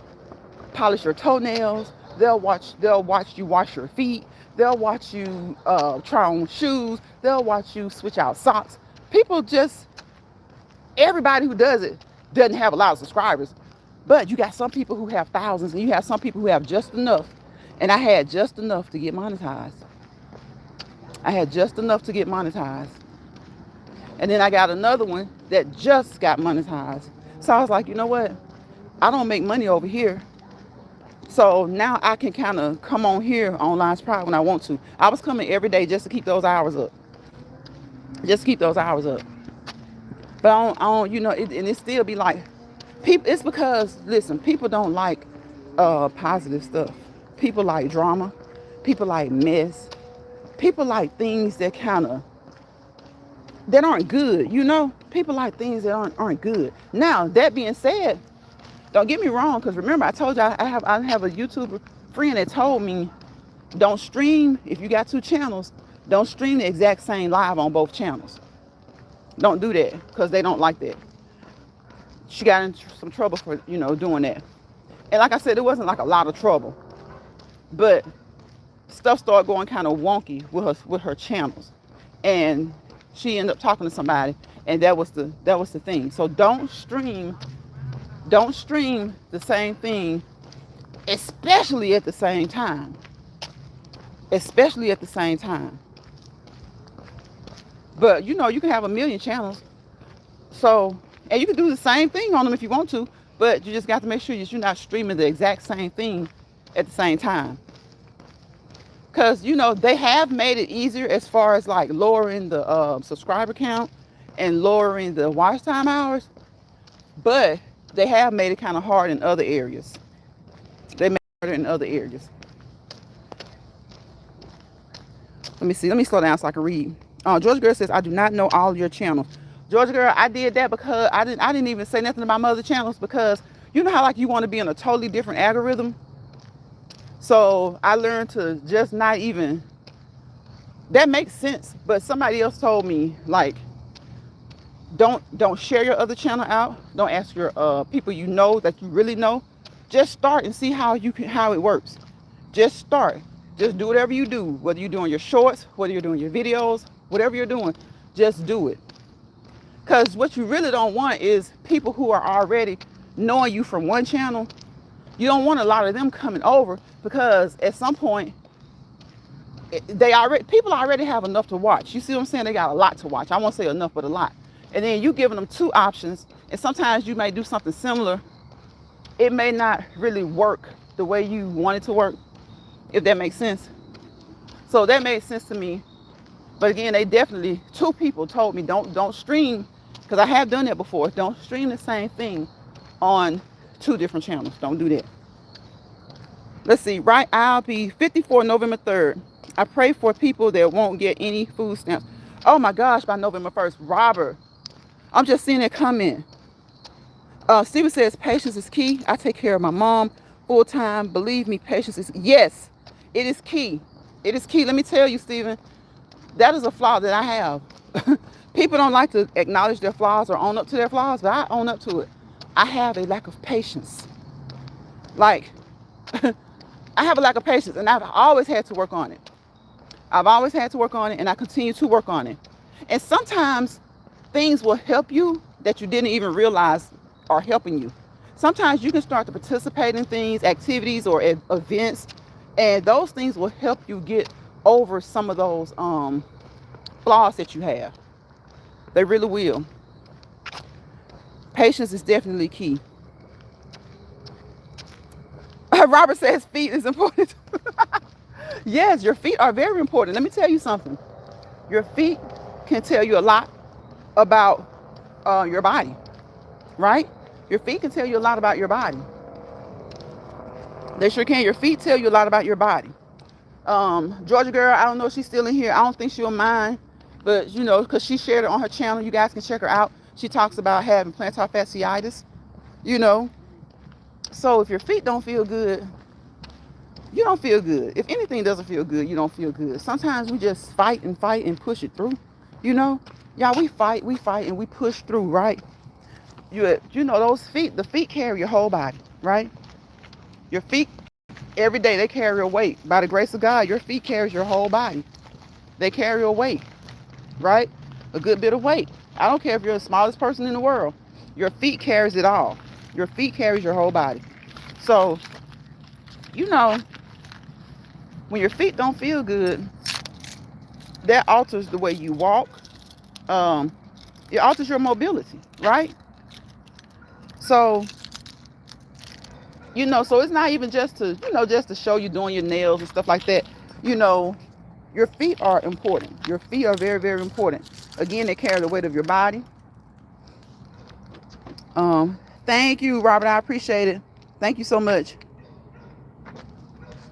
polish your toenails. They'll watch you wash your feet. They'll watch you try on shoes. They'll watch you switch out socks. Everybody who does it doesn't have a lot of subscribers. But you got some people who have thousands, and you have some people who have just enough. And I had just enough to get monetized. And then I got another one that just got monetized. So I was like, you know what? I don't make money over here. So now I can kind of come on here on Lions Pride when I want to. I was coming every day just to keep those hours up. But I don't and it still be like, people. It's because, listen, people don't like positive stuff. People like drama. People like mess. People like things that aren't good, People like things that aren't good. Now, that being said, don't get me wrong, because remember, I told you I have a YouTuber friend that told me, don't stream, if you got 2 channels, don't stream the exact same live on both channels. Don't do that, because they don't like that. she got in some trouble for, doing that. And like I said, it wasn't like a lot of trouble, but stuff started going kind of wonky with her channels, and she ended up talking to somebody, and that was the thing. So don't stream the same thing, especially at the same time. But you can have a million channels. So, and you can do the same thing on them if you want to, but you just got to make sure that you're not streaming the exact same thing at the same time. Because, they have made it easier as far as like lowering the subscriber count and lowering the watch time hours, but they have made it kind of hard in other areas. They made it harder in other areas. Let me see. Let me slow down so I can read. Georgia Girl says, I do not know all your channels. Georgia Girl, I did that because I didn't even say nothing about my other channels, because you know how like you want to be in a totally different algorithm. So I learned to just not even, that makes sense. But somebody else told me, like, don't share your other channel out. Don't ask your people that you really know. Just start and see how it works. Just start. Just do whatever you do, whether you're doing your shorts, whether you're doing your videos, whatever you're doing, just do it. Because what you really don't want is people who are already knowing you from one channel. You don't want a lot of them coming over, because at some point people already have enough to watch. You see what I'm saying? They got a lot to watch. I won't say enough, but a lot. And then you giving them two options, and sometimes you may do something similar. It may not really work the way you want it to work, if that makes sense. So that made sense to me. But again, two people told me don't stream, because I have done that before. Don't stream the same thing on two different channels. Don't do that. Let's see. Right, I'll be 54 November 3rd. I pray for people that won't get any food stamps. Oh my gosh, by November 1st. Robert, I'm just seeing that comment. Steven says patience is key. I take care of my mom full time. Believe me, patience is, yes, it is key. It is key. Let me tell you, Steven, that is a flaw that I have. People don't like to acknowledge their flaws or own up to their flaws, but I own up to it. I have a lack of patience. Like, I have a lack of patience, and I've always had to work on it. And I continue to work on it. And sometimes things will help you that you didn't even realize are helping you. Sometimes you can start to participate in things, activities, or events, and those things will help you get over some of those flaws that you have. They really will. Patience is definitely key. Robert says feet is important. Yes, your feet are very important. Let me tell you something. Your feet can tell you a lot about your body, right? Your feet can tell you a lot about your body. They sure can. Your feet tell you a lot about your body. Georgia Girl, I don't know if she's still in here. I don't think she'll mind, but because she shared it on her channel, you guys can check her out. She talks about having plantar fasciitis, So if your feet don't feel good, you don't feel good. If anything doesn't feel good, you don't feel good. Sometimes we just fight and push it through. Y'all, we fight, and we push through, right? Those feet, the feet carry your whole body, right? Your feet, every day, they carry a weight. By the grace of God, your feet carries your whole body. They carry a weight, right? A good bit of weight. I don't care if you're the smallest person in the world. Your feet carries it all. Your feet carries your whole body. So, when your feet don't feel good, that alters the way you walk. It alters your mobility, right? So, so it's not even just to show you doing your nails and stuff like that. Your feet are important. Your feet are very, very important. Again, they carry the weight of your body. Thank you, Robert. I appreciate it. Thank you so much.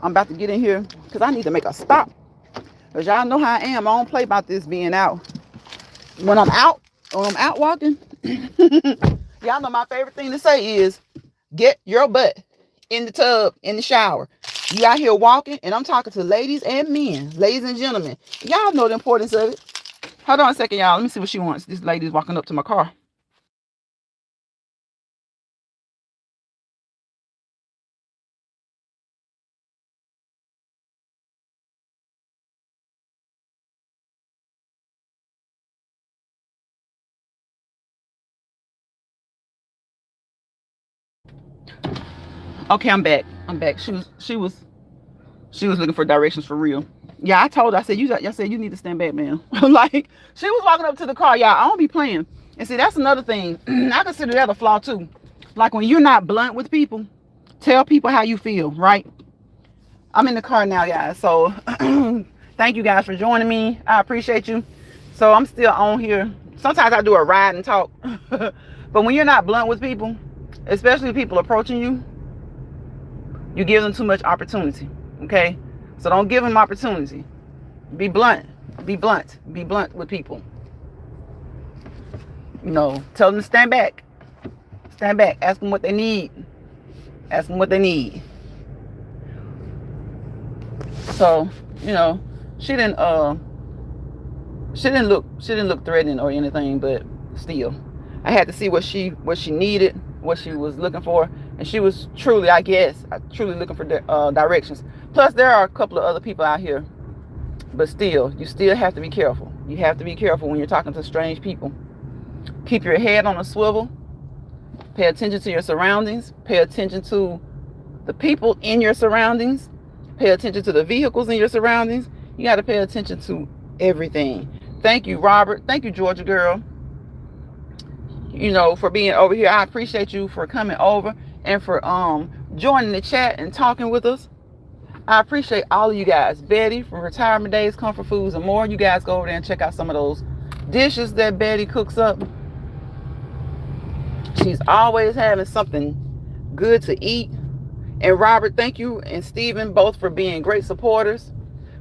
I'm about to get in here because I need to make a stop. Because y'all know how I am. I don't play about this being out. When I'm out walking, y'all know my favorite thing to say is get your butt in the tub, in the shower. You out here walking, and I'm talking to ladies and men, ladies and gentlemen. Y'all know the importance of it. Hold on a second, y'all. Let me see what she wants. This lady's walking up to my car. Okay, I'm back. I'm back. She was looking for directions for real. Yeah, I told her. I said you need to stand back, man. Like she was walking up to the car, y'all. I don't be playing. And see, that's another thing. I consider that a flaw too. Like when you're not blunt with people, tell people how you feel, right? I'm in the car now, guys. So thank you guys for joining me. I appreciate you. So I'm still on here. Sometimes I do a ride and talk. But when you're not blunt with people, especially people approaching you, you give them too much opportunity. Okay? So don't give them opportunity. Be blunt. Be blunt. Be blunt with people. You know, tell them to stand back. Stand back. Ask them what they need. Ask them what they need. So, you know, she didn't look threatening or anything, but still, I had to see what she needed, what she was looking for, and she was truly, I guess, truly looking for directions. Plus, there are a couple of other people out here, but still, you still have to be careful. You have to be careful when you're talking to strange people. Keep your head on a swivel. Pay attention to your surroundings. Pay attention to the people in your surroundings. Pay attention to the vehicles in your surroundings. You got to pay attention to everything. Thank you, Robert. Thank you, Georgia girl. You know, for being over here. I appreciate you for coming over and for joining the chat and talking with us. I appreciate all of you guys. Betty from Retirement Days, Comfort Foods, and more. You guys go over there and check out some of those dishes that Betty cooks up. She's always having something good to eat. And Robert, thank you, and Stephen, both for being great supporters,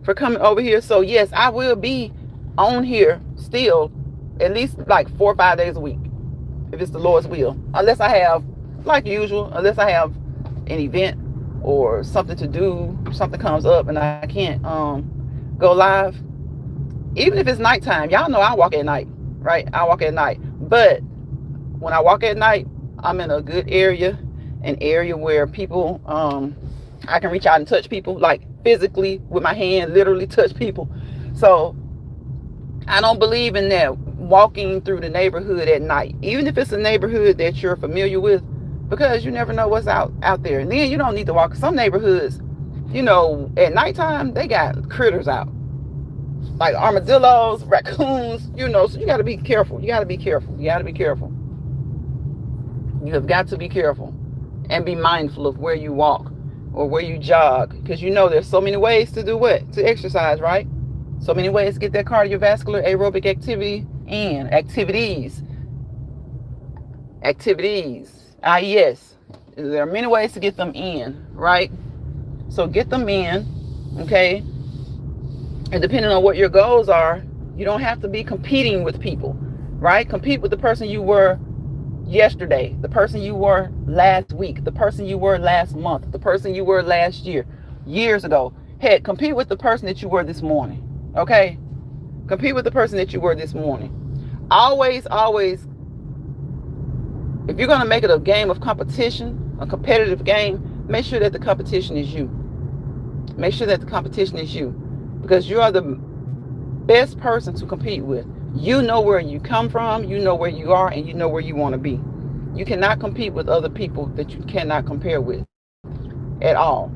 for coming over here. So yes, I will be on here still at least like 4 or 5 days a week, if it's the Lord's will. Unless I have, like usual, unless I have an event or something to do, something comes up and I can't go live. Even if it's nighttime, y'all know I walk at night, right? I walk at night. But when I walk at night, I'm in a good area, an area where people, I can reach out and touch people, like physically with my hand, literally touch people. So I don't believe in that walking through the neighborhood at night, even if it's a neighborhood that you're familiar with, because you never know what's out there. And then you don't need to walk. Some neighborhoods, you know, at nighttime, they got critters out, like armadillos, raccoons, you know, so you got to be careful. You got to be careful. You got to be careful. You have got to be careful and be mindful of where you walk or where you jog, because you know there's so many ways to do what? To exercise, right? So many ways to get that cardiovascular aerobic activity and activities. Yes. There are many ways to get them in, right? So get them in, okay? And depending on what your goals are, you don't have to be competing with people, right? Compete with the person you were yesterday, the person you were last week, the person you were last month, the person you were last year, years ago. Heck, compete with the person that you were this morning, okay? Compete with the person that you were this morning. Always, if you're going to make it a game of competition, a competitive game, make sure that the competition is you. Make sure that the competition is you, because you are the best person to compete with. You know where you come from, you know where you are, and you know where you want to be. You cannot compete with other people that you cannot compare with at all.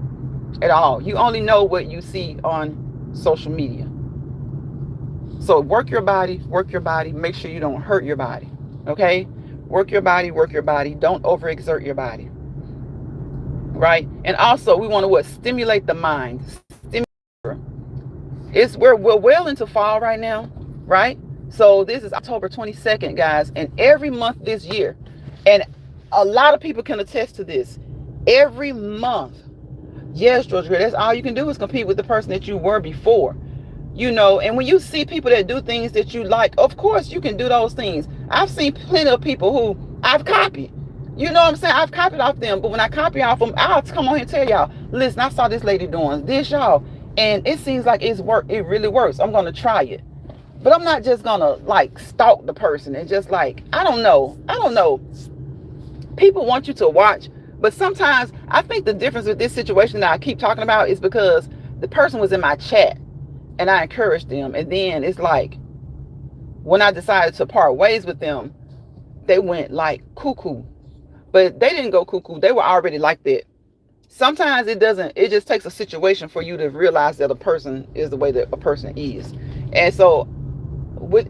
At all. You only know what you see on social media. So work your body, make sure you don't hurt your body. Okay? Work your body. Don't overexert your body. Right? And also we want to stimulate the mind. We're well into fall right now, right? So this is October 22nd, guys, and every month this year, and a lot of people can attest to this, every month, yes, George, that's all you can do is compete with the person that you were before, you know. And when you see people that do things that you like, of course you can do those things. I've seen plenty of people who I've copied, you know what I'm saying? I've copied off them, but when I copy off them, I'll come on here and tell y'all, listen, I saw this lady doing this, y'all, and it seems like it really works. I'm going to try it. But I'm not just gonna like stalk the person and just like, I don't know. People want you to watch, but sometimes I think the difference with this situation that I keep talking about is because the person was in my chat and I encouraged them. And then it's like, when I decided to part ways with them, they went like cuckoo. But they didn't go cuckoo. They were already like that. sometimes it just takes a situation for you to realize that a person is the way that a person is. And so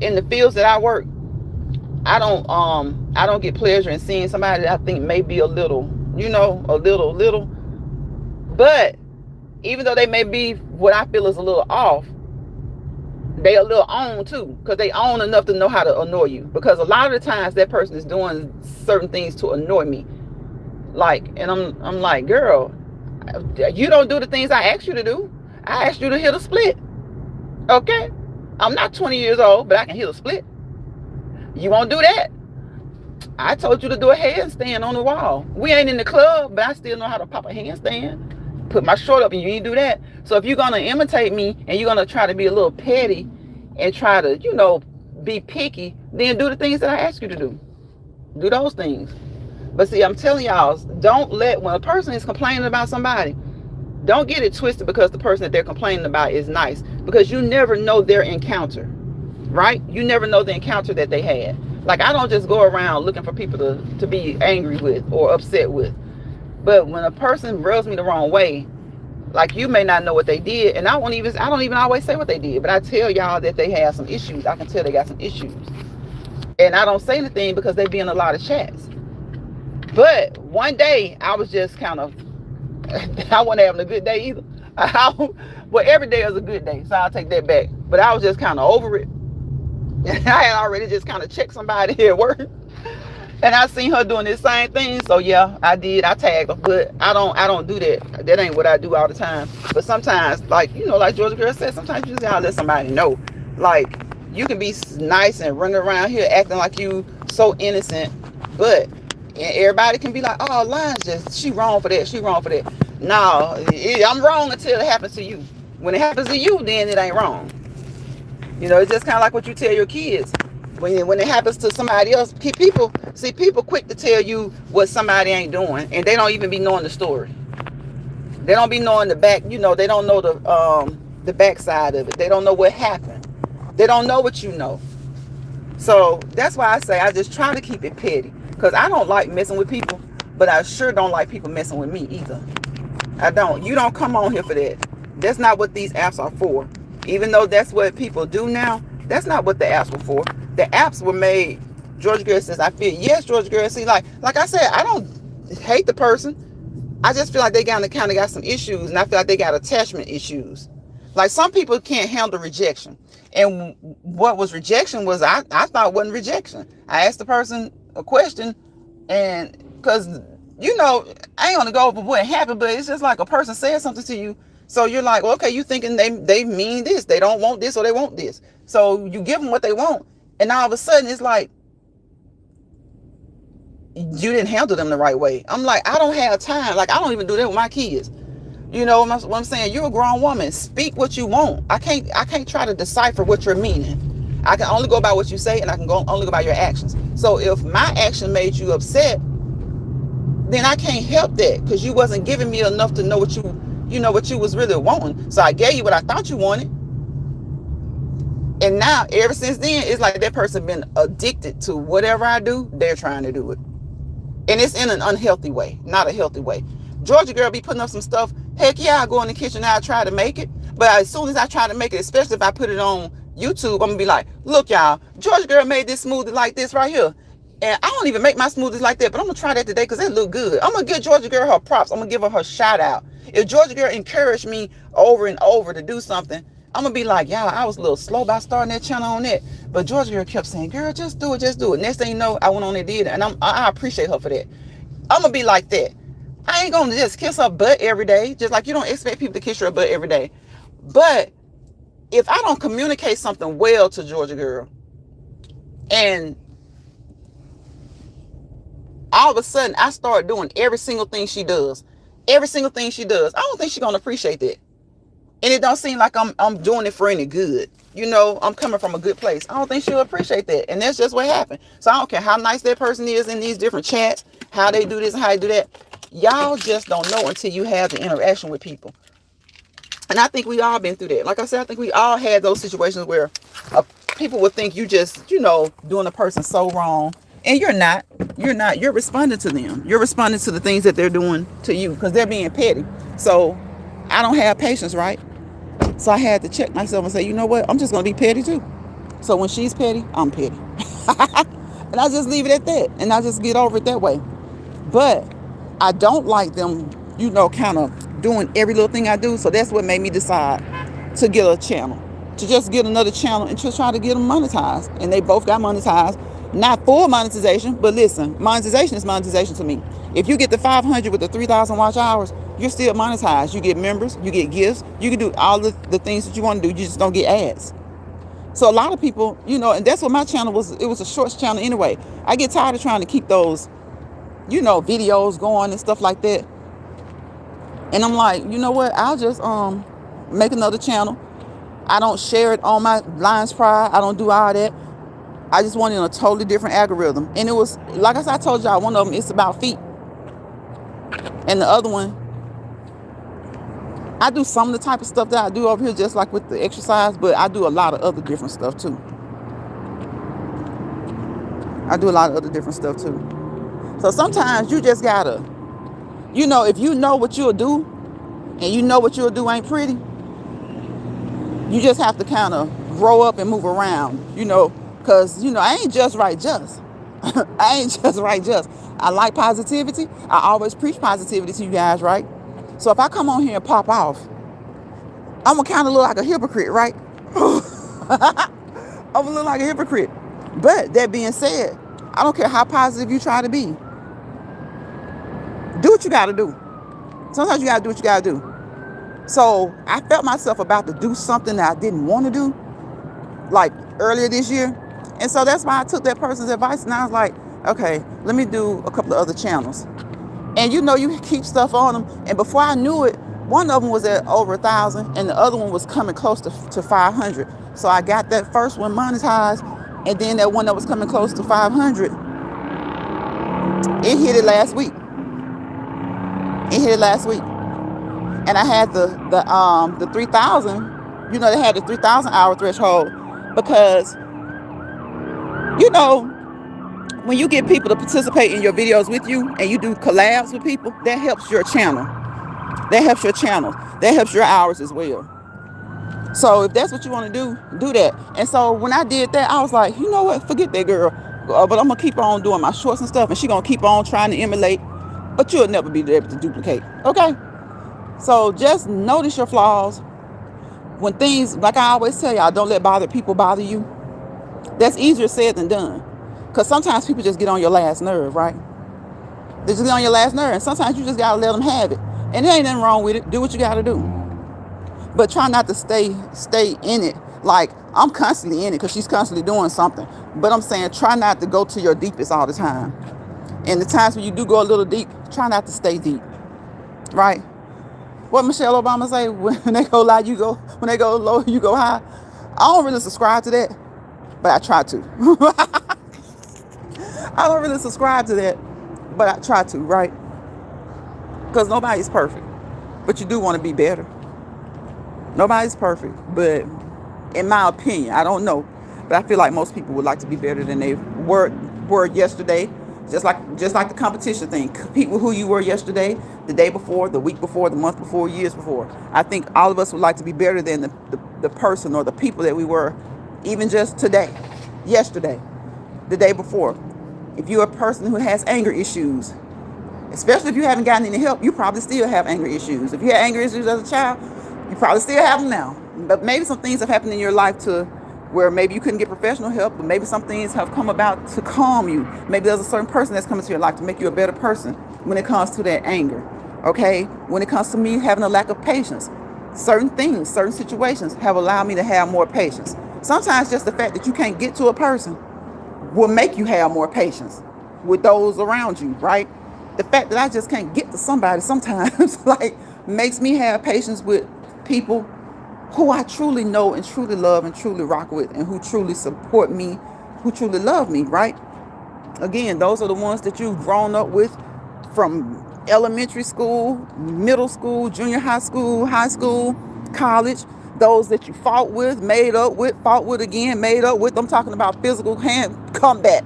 in the fields that I work, I don't get pleasure in seeing somebody that I think may be a little, a little, but even though they may be what I feel is a little off, they a little on too, because they own enough to know how to annoy you. Because a lot of the times that person is doing certain things to annoy me, like, and I'm like, girl, you don't do the things I asked you to do. I asked you to hit a split. Okay, I'm not 20 years old, but I can hit a split. You won't do that. I told you to do a handstand on the wall. We ain't in the club, but I still know how to pop a handstand. Put my short up, and you ain't do that. So if you're gonna imitate me and you're gonna try to be a little petty and try to, be picky, then do the things that I ask you to do. Do those things. But see, I'm telling y'all, when a person is complaining about somebody, don't get it twisted because the person that they're complaining about is nice, because you never know their encounter, right? You never know the encounter that they had. Like, I don't just go around looking for people to be angry with or upset with. But when a person rubs me the wrong way, like, you may not know what they did, and I don't even always say what they did, but I tell y'all that they have some issues. I can tell they got some issues. And I don't say anything because they be in a lot of chats. But one day I was just kind of, I wasn't having a good day either. Well, every day is a good day, so I'll take that back. But I was just kind of over it. I had already just kind of checked somebody at work, and I seen her doing this same thing. So yeah, I did. I tagged her, but I don't do that. That ain't what I do all the time. But sometimes, like Georgia Girl said, sometimes you just gotta let somebody know. Like, you can be nice and running around here acting like you so innocent, but everybody can be like, oh, Lyons she wrong for that. She wrong for that. No, I'm wrong until it happens to you. When it happens to you, then it ain't wrong. It's just kind of like what you tell your kids. When it happens to somebody else, people quick to tell you what somebody ain't doing, and they don't even be knowing the story. They don't be knowing the back. They don't know the backside of it. They don't know what happened. They don't know what you know. So that's why I say I just try to keep it petty, because I don't like messing with people, but I sure don't like people messing with me either. I don't. You don't come on here for that. That's not what these apps are for. Even though that's what people do now, that's not what the apps were for. The apps were made. Georgia Girl says, I feel, yes, Georgia Girl. See, like I said, I don't hate the person. I just feel like they kind of got some issues, and I feel like they got attachment issues. Like, some people can't handle rejection. And what was rejection was, I thought wasn't rejection. I asked the person a question, and because, I ain't gonna go over what happened, but it's just like a person said something to you. So you're like, well, okay, you thinking they mean this. They don't want this, or they want this. So you give them what they want. And all of a sudden, it's like, you didn't handle them the right way. I'm like, I don't have time. Like, I don't even do that with my kids. You know what I'm saying? You're a grown woman. Speak what you want. I can't try to decipher what you're meaning. I can only go by what you say, and I can only go by your actions. So if my action made you upset, then I can't help that, because you wasn't giving me enough to know what you was really wanting. So I gave you what I thought you wanted. And now, ever since then, it's like that person been addicted to whatever I do, they're trying to do it. And it's in an unhealthy way, not a healthy way. Georgia Girl be putting up some stuff. Heck yeah, I go in the kitchen and I try to make it. But as soon as I try to make it, especially if I put it on YouTube, I'm going to be like, look, y'all, Georgia Girl made this smoothie like this right here. And I don't even make my smoothies like that, but I'm going to try that today because it look good. I'm going to give Georgia Girl her props. I'm going to give her shout out. If Georgia Girl encouraged me over and over to do something, I'm going to be like, y'all, I was a little slow about starting that channel on that. But Georgia Girl kept saying, girl, just do it, just do it. Next thing you know, I went on and did it. And I appreciate her for that. I'm going to be like that. I ain't going to just kiss her butt every day. Just like you don't expect people to kiss your butt every day. But if I don't communicate something well to Georgia Girl, and all of a sudden I start doing every single thing she does, I don't think she's going to appreciate that. And it don't seem like I'm doing it for any good. I'm coming from a good place. I don't think she'll appreciate that. And that's just what happened. So I don't care how nice that person is in these different chats, how they do this and how they do that. Y'all just don't know until you have the interaction with people. And I think we all been through that. Like I said, I think we all had those situations where people would think you just, doing a person so wrong. And you're not. You're responding to them. You're responding to the things that they're doing to you because they're being petty. So I don't have patience, right? So I had to check myself and say, you know what? I'm just going to be petty too. So when she's petty, I'm petty. And I just leave it at that. And I just get over it that way. But I don't like them, kind of doing every little thing I do. So that's what made me decide to get a channel, to just get another channel and just try to get them monetized. And they both got monetized. Not full monetization, but listen, monetization is monetization to me. If you get the 500 with the 3,000 watch hours, you're still monetized. You get members, you get gifts, you can do all the things that you want to do. You just don't get ads. So a lot of people, and that's what my channel was. It was a shorts channel anyway. I get tired of trying to keep those, videos going and stuff like that. And I'm like, you know what? I'll just make another channel. I don't share it on my Lions Pride. I don't do all that. I just wanted a totally different algorithm. And it was, like I told y'all, one of them is about feet. And the other one, I do some of the type of stuff that I do over here, just like with the exercise, but I do a lot of other different stuff too. So sometimes you just gotta, if you know what you'll do and you know what you'll do ain't pretty, you just have to kind of grow up and move around, because, I ain't just right just. I ain't just right just. I like positivity. I always preach positivity to you guys, right? So if I come on here and pop off, I'm going to kind of look like a hypocrite, right? I'm going to look like a hypocrite. But that being said, I don't care how positive you try to be. Do what you got to do. Sometimes you got to do what you got to do. So I felt myself about to do something that I didn't want to do, like earlier this year. And so that's why I took that person's advice and I was like, okay, let me do a couple of other channels. And you keep stuff on them. And before I knew it, one of them was at over 1,000 and the other one was coming close to 500. So I got that first one monetized. And then that one that was coming close to 500, it hit it last week. And I had the 3,000, they had the 3,000 hour threshold because, when you get people to participate in your videos with you and you do collabs with people, that helps your channel. That helps your hours as well. So if that's what you want to do that. And so when I did that, I was like, you know what? Forget that girl. But I'm going to keep on doing my shorts and stuff. And she's going to keep on trying to emulate. But you'll never be able to duplicate. Okay? So just notice your flaws. When things, like I always tell y'all, don't let people bother you. That's easier said than done. Because sometimes people just get on your last nerve, right? They just get on your last nerve. And sometimes you just got to let them have it. And there ain't nothing wrong with it. Do what you got to do. But try not to stay in it. Like, I'm constantly in it because she's constantly doing something. But I'm saying try not to go to your deepest all the time. And the times when you do go a little deep, try not to stay deep. Right? What Michelle Obama say? When they go low, you go. When they go low, you go high. I don't really subscribe to that. But I try to. I don't really subscribe to that. But I try to, right? Because nobody's perfect. But you do want to be better. Nobody's perfect, but in my opinion, I don't know, but I feel like most people would like to be better than they were yesterday. Just like the competition thing. People who you were yesterday, the day before, the week before, the month before, years before. I think all of us would like to be better than the person or the people that we were, even just today, yesterday, the day before. If you're a person who has anger issues, especially if you haven't gotten any help, you probably still have anger issues. If you had anger issues as a child, you probably still have them now. But maybe some things have happened in your life to where maybe you couldn't get professional help, but maybe some things have come about to calm you. Maybe there's a certain person that's come into your life to make you a better person when it comes to that anger. Okay? When it comes to me having a lack of patience, certain things, certain situations have allowed me to have more patience. Sometimes just the fact that you can't get to a person will make you have more patience with those around you, right? The fact that I just can't get to somebody sometimes makes me have patience with people who I truly know and truly love and truly rock with and who truly support me, who truly love me, right? Again, those are the ones that you've grown up with from elementary school, middle school, junior high school, college, those that you fought with, made up with, fought with again, made up with. I'm talking about physical hand combat,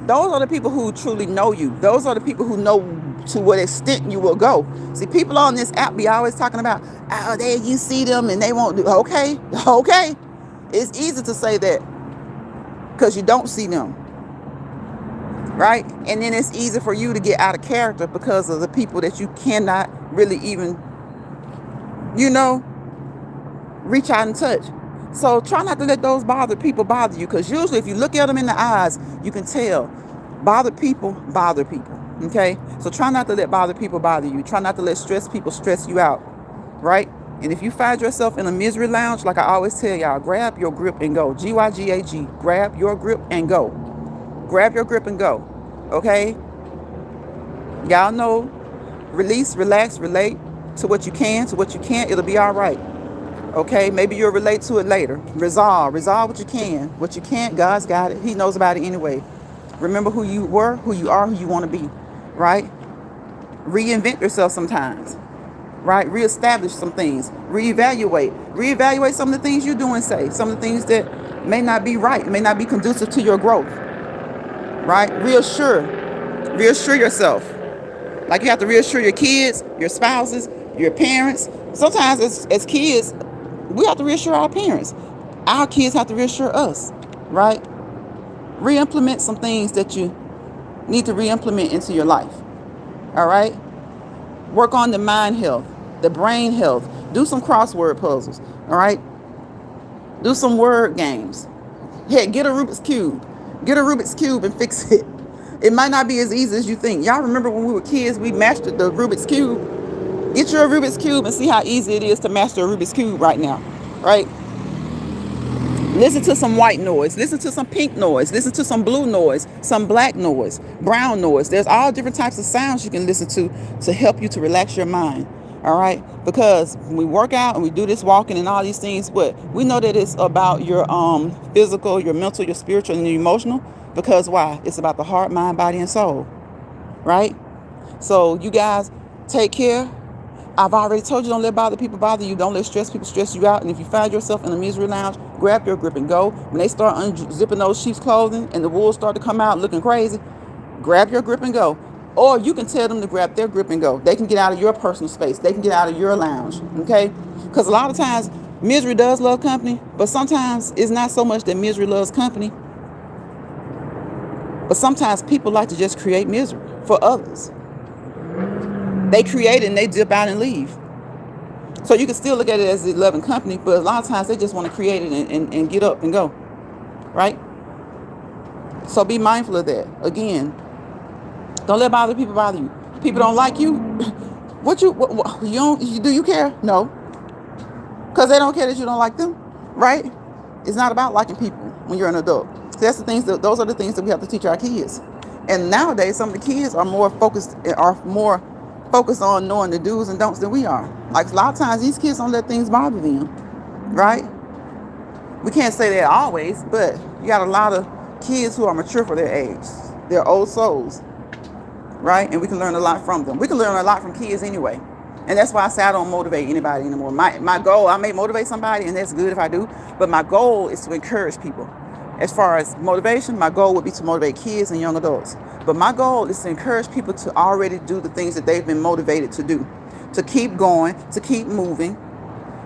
Those are the people who truly know you. Those are the people who know to what extent you will go. See, people on this app be always talking about, oh, they, you see them and they won't do. Okay, okay. It's easy to say that because you don't see them, right? And then it's easy for you to get out of character because of the people that you cannot really even, reach out and touch. So try not to let those people bother you, because usually if you look at them in the eyes, you can tell. Bothered people bother people, okay? So try not to let bothered people bother you. Try not to let stressed people stress you out, right? And if you find yourself in a misery lounge, like I always tell y'all, grab your grip and go. G-Y-G-A-G. Grab your grip and go. Grab your grip and go, okay? Y'all know, release, relax, relate to what you can, to what you can't. It'll be all right. Okay, maybe you'll relate to it later. Resolve what you can. What you can't, God's got it. He knows about it anyway. Remember who you were, who you are, who you want to be, right? Reinvent yourself sometimes, right? Reestablish some things. Reevaluate some of the things you do and say. Some of the things that may not be right, may not be conducive to your growth, right? Reassure yourself. Like you have to reassure your kids, your spouses, your parents. Sometimes as kids, we have to reassure our parents. Our kids have to reassure us, right? Re-implement some things that you need to re-implement into your life, all right? Work on the mind health, the brain health. Do some crossword puzzles, all right? Do some word games. Heck, get a Rubik's Cube. Get a Rubik's Cube and fix it. It might not be as easy as you think. Y'all remember when we were kids, we mastered the Rubik's Cube? Get your Rubik's Cube and see how easy it is to master a Rubik's Cube right now, right? Listen to some white noise. Listen to some pink noise. Listen to some blue noise, some black noise, brown noise. There's all different types of sounds you can listen to help you to relax your mind, all right? Because when we work out and we do this walking and all these things, we know that it's about your physical, your mental, your spiritual, and your emotional. Because why? It's about the heart, mind, body, and soul, right? So you guys take care. I've already told you, don't let bothered people bother you. Don't let stressed people stress you out. And if you find yourself in a misery lounge, grab your grip and go. When they start unzipping those sheep's clothing and the wolves start to come out looking crazy, grab your grip and go. Or you can tell them to grab their grip and go. They can get out of your personal space. They can get out of your lounge, okay? Because a lot of times, misery does love company, but sometimes it's not so much that misery loves company, but sometimes people like to just create misery for others. They create it and they dip out and leave. So you can still look at it as a loving company, but a lot of times they just want to create it and get up and go, right? So be mindful of that. Again, don't let bothered people bother you. People don't like you. Do you care? No. Because they don't care that you don't like them, right? It's not about liking people when you're an adult. So those are the things that we have to teach our kids. And nowadays, some of the kids are more focused on knowing the do's and don'ts than we are. Like a lot of times, these kids don't let things bother them, right? We can't say that always, but you got a lot of kids who are mature for their age. They're old souls, right? And we can learn a lot from them. We can learn a lot from kids anyway. And that's why I say I don't motivate anybody anymore. My goal, I may motivate somebody, and that's good if I do, but my goal is to encourage people. As far as motivation, my goal would be to motivate kids and young adults. But my goal is to encourage people to already do the things that they've been motivated to do, to keep going, to keep moving.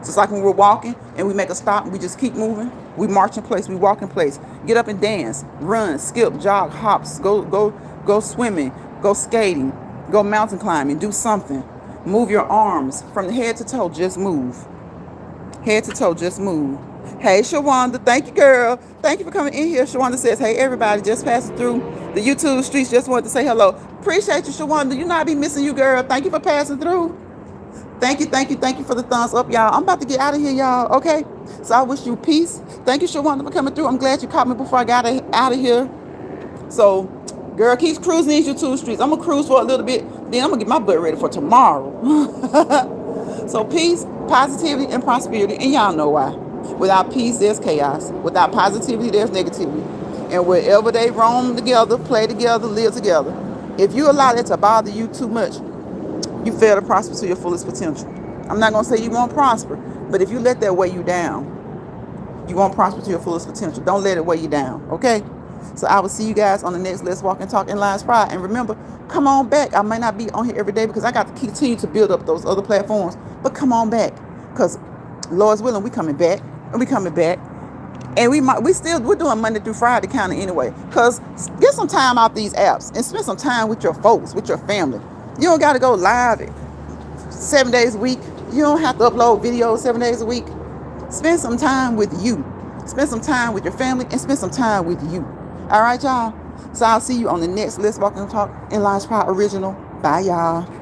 So it's like when we're walking and we make a stop and we just keep moving. We march in place, we walk in place. Get up and dance, run, skip, jog, hops, go swimming, go skating, go mountain climbing, do something. Move your arms from the head to toe, just move. Head to toe, just move. Hey, Shawanda, thank you, girl. Thank you for coming in here. Shawanda says, hey, everybody, just passing through the YouTube streets. Just wanted to say hello. Appreciate you, Shawanda. You know I be missing you, girl. Thank you for passing through. Thank you for the thumbs up, y'all. I'm about to get out of here, y'all, okay? So I wish you peace. Thank you, Shawanda, for coming through. I'm glad you caught me before I got out of here. So, girl, keep cruising these YouTube streets. I'm going to cruise for a little bit. Then I'm going to get my butt ready for tomorrow. So peace, positivity, and prosperity. And y'all know why. Without peace, there's chaos. Without positivity, there's negativity. And wherever they roam together, play together, live together, if you allow that to bother you too much, you fail to prosper to your fullest potential. I'm not going to say you won't prosper, but if you let that weigh you down, you won't prosper to your fullest potential. Don't let it weigh you down, okay? So I will see you guys on the next Let's Walk and Talk in Lions Pride. And remember, come on back. I might not be on here every day because I got to continue to build up those other platforms. But come on back, because Lord's willing, we coming back, and we coming back. And we're doing Monday through Friday kind of anyway. Because get some time off these apps and spend some time with your folks, with your family. You don't got to go live 7 days a week. You don't have to upload videos 7 days a week. Spend some time with you. Spend some time with your family and spend some time with you. All right, y'all? So I'll see you on the next Let's Walk and Talk in Lions Pride original. Bye, y'all.